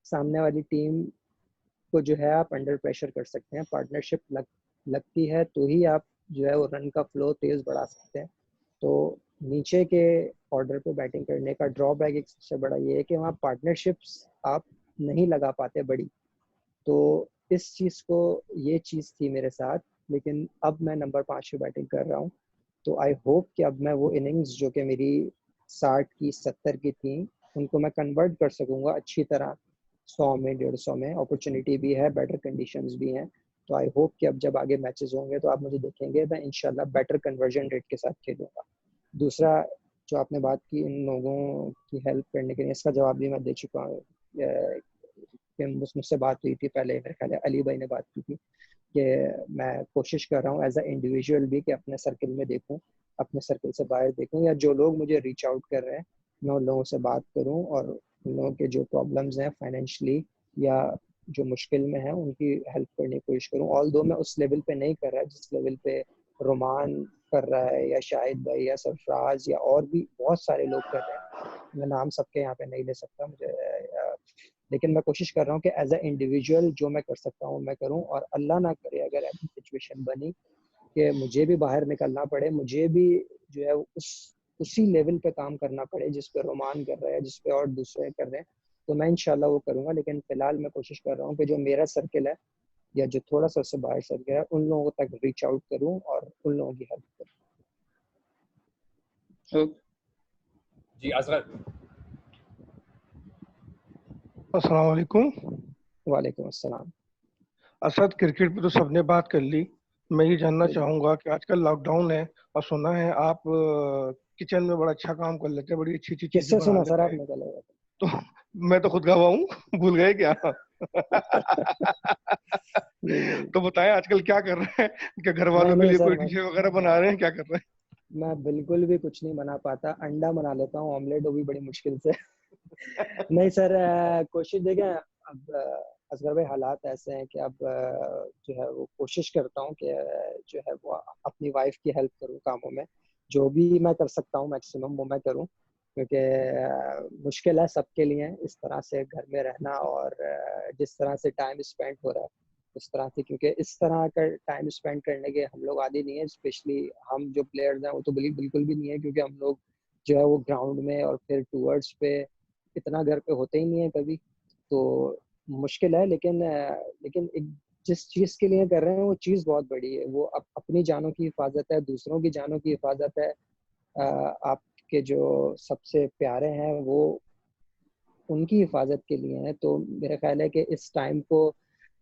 सामने वाली टीम को जो है आप अंडर प्रेशर कर सकते हैं। पार्टनरशिप लगती है तो ही आप जो है वो रन का फ्लो तेज बढ़ा सकते हैं। तो नीचे के ऑर्डर पे बैटिंग करने का ड्रॉबैक एक सबसे बड़ा ये है कि वहाँ पार्टनरशिप्स आप नहीं लगा पाते बड़ी। तो इस चीज़ को, ये चीज़ थी मेरे साथ, लेकिन अब मैं नंबर 5 पे बैटिंग कर रहा हूँ, तो आई होप कि अब मैं वो इनिंग्स जो कि मेरी 60 की 70 की थी उनको मैं कन्वर्ट कर सकूँगा अच्छी तरह 100 में 150 में। अपॉर्चुनिटी भी है, बेटर कंडीशंस भी हैं, तो आई होप कि अब जब आगे मैचेस होंगे तो आप मुझे देखेंगे मैं इंशाल्लाह बेटर कन्वर्जन रेट के साथ खेलूँगा। दूसरा जो आपने बात की इन लोगों की हेल्प करने के लिए, इसका जवाब भी मैं दे चुका हूँ। मुझसे बात हुई थी पहले, मेरे ख्याल है अली भाई ने बात की थी कि मैं कोशिश कर रहा हूँ एज अ इंडिविजुअल भी कि अपने सर्किल में देखूँ, अपने सर्किल से बाहर देखूँ, या जो लोग मुझे रीच आउट कर रहे हैं मैं उन लोगों से बात करूँ और उन लोगों के जो प्रॉब्लम्स हैं फाइनेंशियली या जो मुश्किल में है उनकी हेल्प करने की कोशिश करूँ। ऑल्दो मैं उस लेवल पे नहीं कर रहा जिस लेवल पे रोमान कर रहा है या शाहिद भाई या सरफराज या और भी बहुत सारे लोग कर रहे हैं। मैं नाम सबके यहाँ पे नहीं ले सकता मुझे, लेकिन मैं कोशिश कर रहा हूँ कि एज अ इंडिविजुअल जो मैं कर सकता हूँ मैं करूँ, और अल्लाह ना करे अगर ऐसी सिचुएशन बनी कि मुझे भी बाहर निकलना पड़े, मुझे भी जो है उसी लेवल पे काम करना पड़े जिस पे रोमान कर रहे हैं, जिस पे और दूसरे कर रहे हैं, तो मैं इंशाल्लाह वो करूँगा। लेकिन फिलहाल मैं कोशिश कर रहा हूँ कि जो मेरा सर्किल है या जो थोड़ा सा उससे बाहर सर्किल है उन लोगों तक रीच आउट करूँ और उन लोगों की हेल्प करूँ। जी असगर। अस्सलाम वालेकुम। वालेकुम अस्सलाम। असद, क्रिकेट पे तो सबने बात कर ली। मैं ये जानना चाहूंगा कि आजकल लॉकडाउन है और सुना है आप किचन में बड़ा अच्छा काम कर लेते हैं, बड़ी अच्छी अच्छी चीजें किससे बना सुना लेते सर हैं। आपने कल? तो मैं तो खुद गवाह हूँ, भूल गए क्या? तो बताएं आजकल क्या कर रहे हैं, क्या घर वालों के नहीं लिए सर, कोई डिशें वगैरह बना रहे हैं, क्या कर रहे हैं? मैं बिल्कुल भी कुछ नहीं बना पाता। अंडा बना लेता हूँ, ऑमलेट, वो भी बड़ी मुश्किल से। नहीं सर, कोशिश देखें अब असगर भाई, हालात ऐसे हैं कि अब जो है वो कोशिश करता हूँ कि जो है वो अपनी वाइफ की हेल्प करूँ कामों में। जो भी मैं कर सकता हूँ मैक्सिमम वो मैं करूँ, क्योंकि मुश्किल है सबके लिए इस तरह से घर में रहना और जिस तरह से टाइम स्पेंड हो रहा है उस तरह से, क्योंकि इस तरह का टाइम स्पेंड करने के हम लोग आदी नहीं है। स्पेशली हम जो प्लेयर्स हैं वो तो बिल्कुल भी नहीं है, क्योंकि हम लोग जो है वो ग्राउंड में और फिर टूवर्ड्स पे इतना घर पे होते ही नहीं है कभी, तो मुश्किल है। लेकिन एक जिस चीज़ के लिए कर रहे हैं वो चीज़ बहुत बड़ी है। वो अपनी जानों की हिफाजत है, दूसरों की जानों की हिफाजत है, आपके जो सबसे प्यारे हैं वो उनकी हिफाजत के लिए है। तो मेरा ख्याल है कि इस टाइम को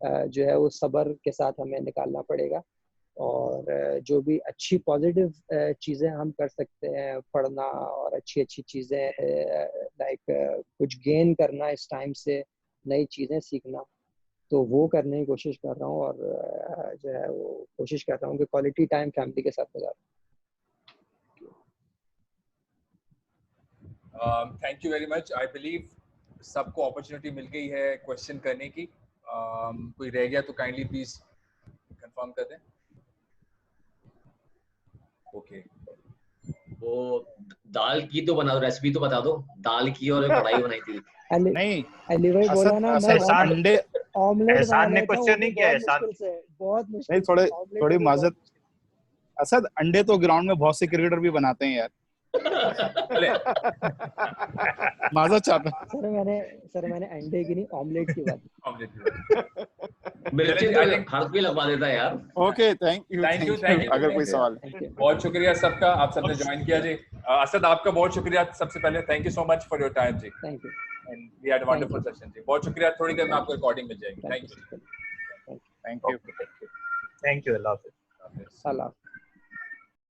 जो है वो सब्र के साथ हमें निकालना पड़ेगा, और जो भी अच्छी पॉजिटिव चीज़ें हम कर सकते हैं, पढ़ना और अच्छी अच्छी चीज़ें लाइक कुछ गेन करना इस टाइम से, नई चीज़ें सीखना, तो वो करने की कोशिश कर रहा हूँ। और जो है वो कोशिश कर रहा हूँ कि क्वालिटी टाइम फैमिली के साथ गुजारूं। Thank you very much. I believe सबको अपॉर्चुनिटी मिल गई है क्वेश्चन करने की। कोई रह गया तो काइंडली प्लीज कंफर्म कर दें। ओके, वो दाल की तो बना दो, रेसिपी तो बता दो। दाल की और कढ़ाई बनाई थी। नहीं, अली भाई बोला ना, मैं अंडे ऑमलेट बना एहसान ने लेता हूँ, क्वेश्चन नहीं किया, बहुत एहसान मुश्किल से, बहुत मुश्किल नहीं, से। थोड़ी माजरत। असद, अंडे तो ग्राउंड में बहुत से क्रिकेटर भी बनाते हैं यार। माजरत चाहता सर मैंने अंडे की नहीं ऑमलेट की बात मिर्ची तो हाथ भी लगवा देता है यार। Okay, thank you. अगर कोई सवाल है। बहुत शुक्रिया सबका, आप सबने ज्वाइन किया जी। असद आपका बहुत शुक्रिया सबसे पहले, thank you so much for your time जी। Thank you and we had a wonderful session जी। बहुत शुक्रिया, थोड़ी देर में आपको रिकॉर्डिंग मिल जाएगी। Thank you. Thank you. Thank you, अल्लाह हाफिज़। अल्लाह।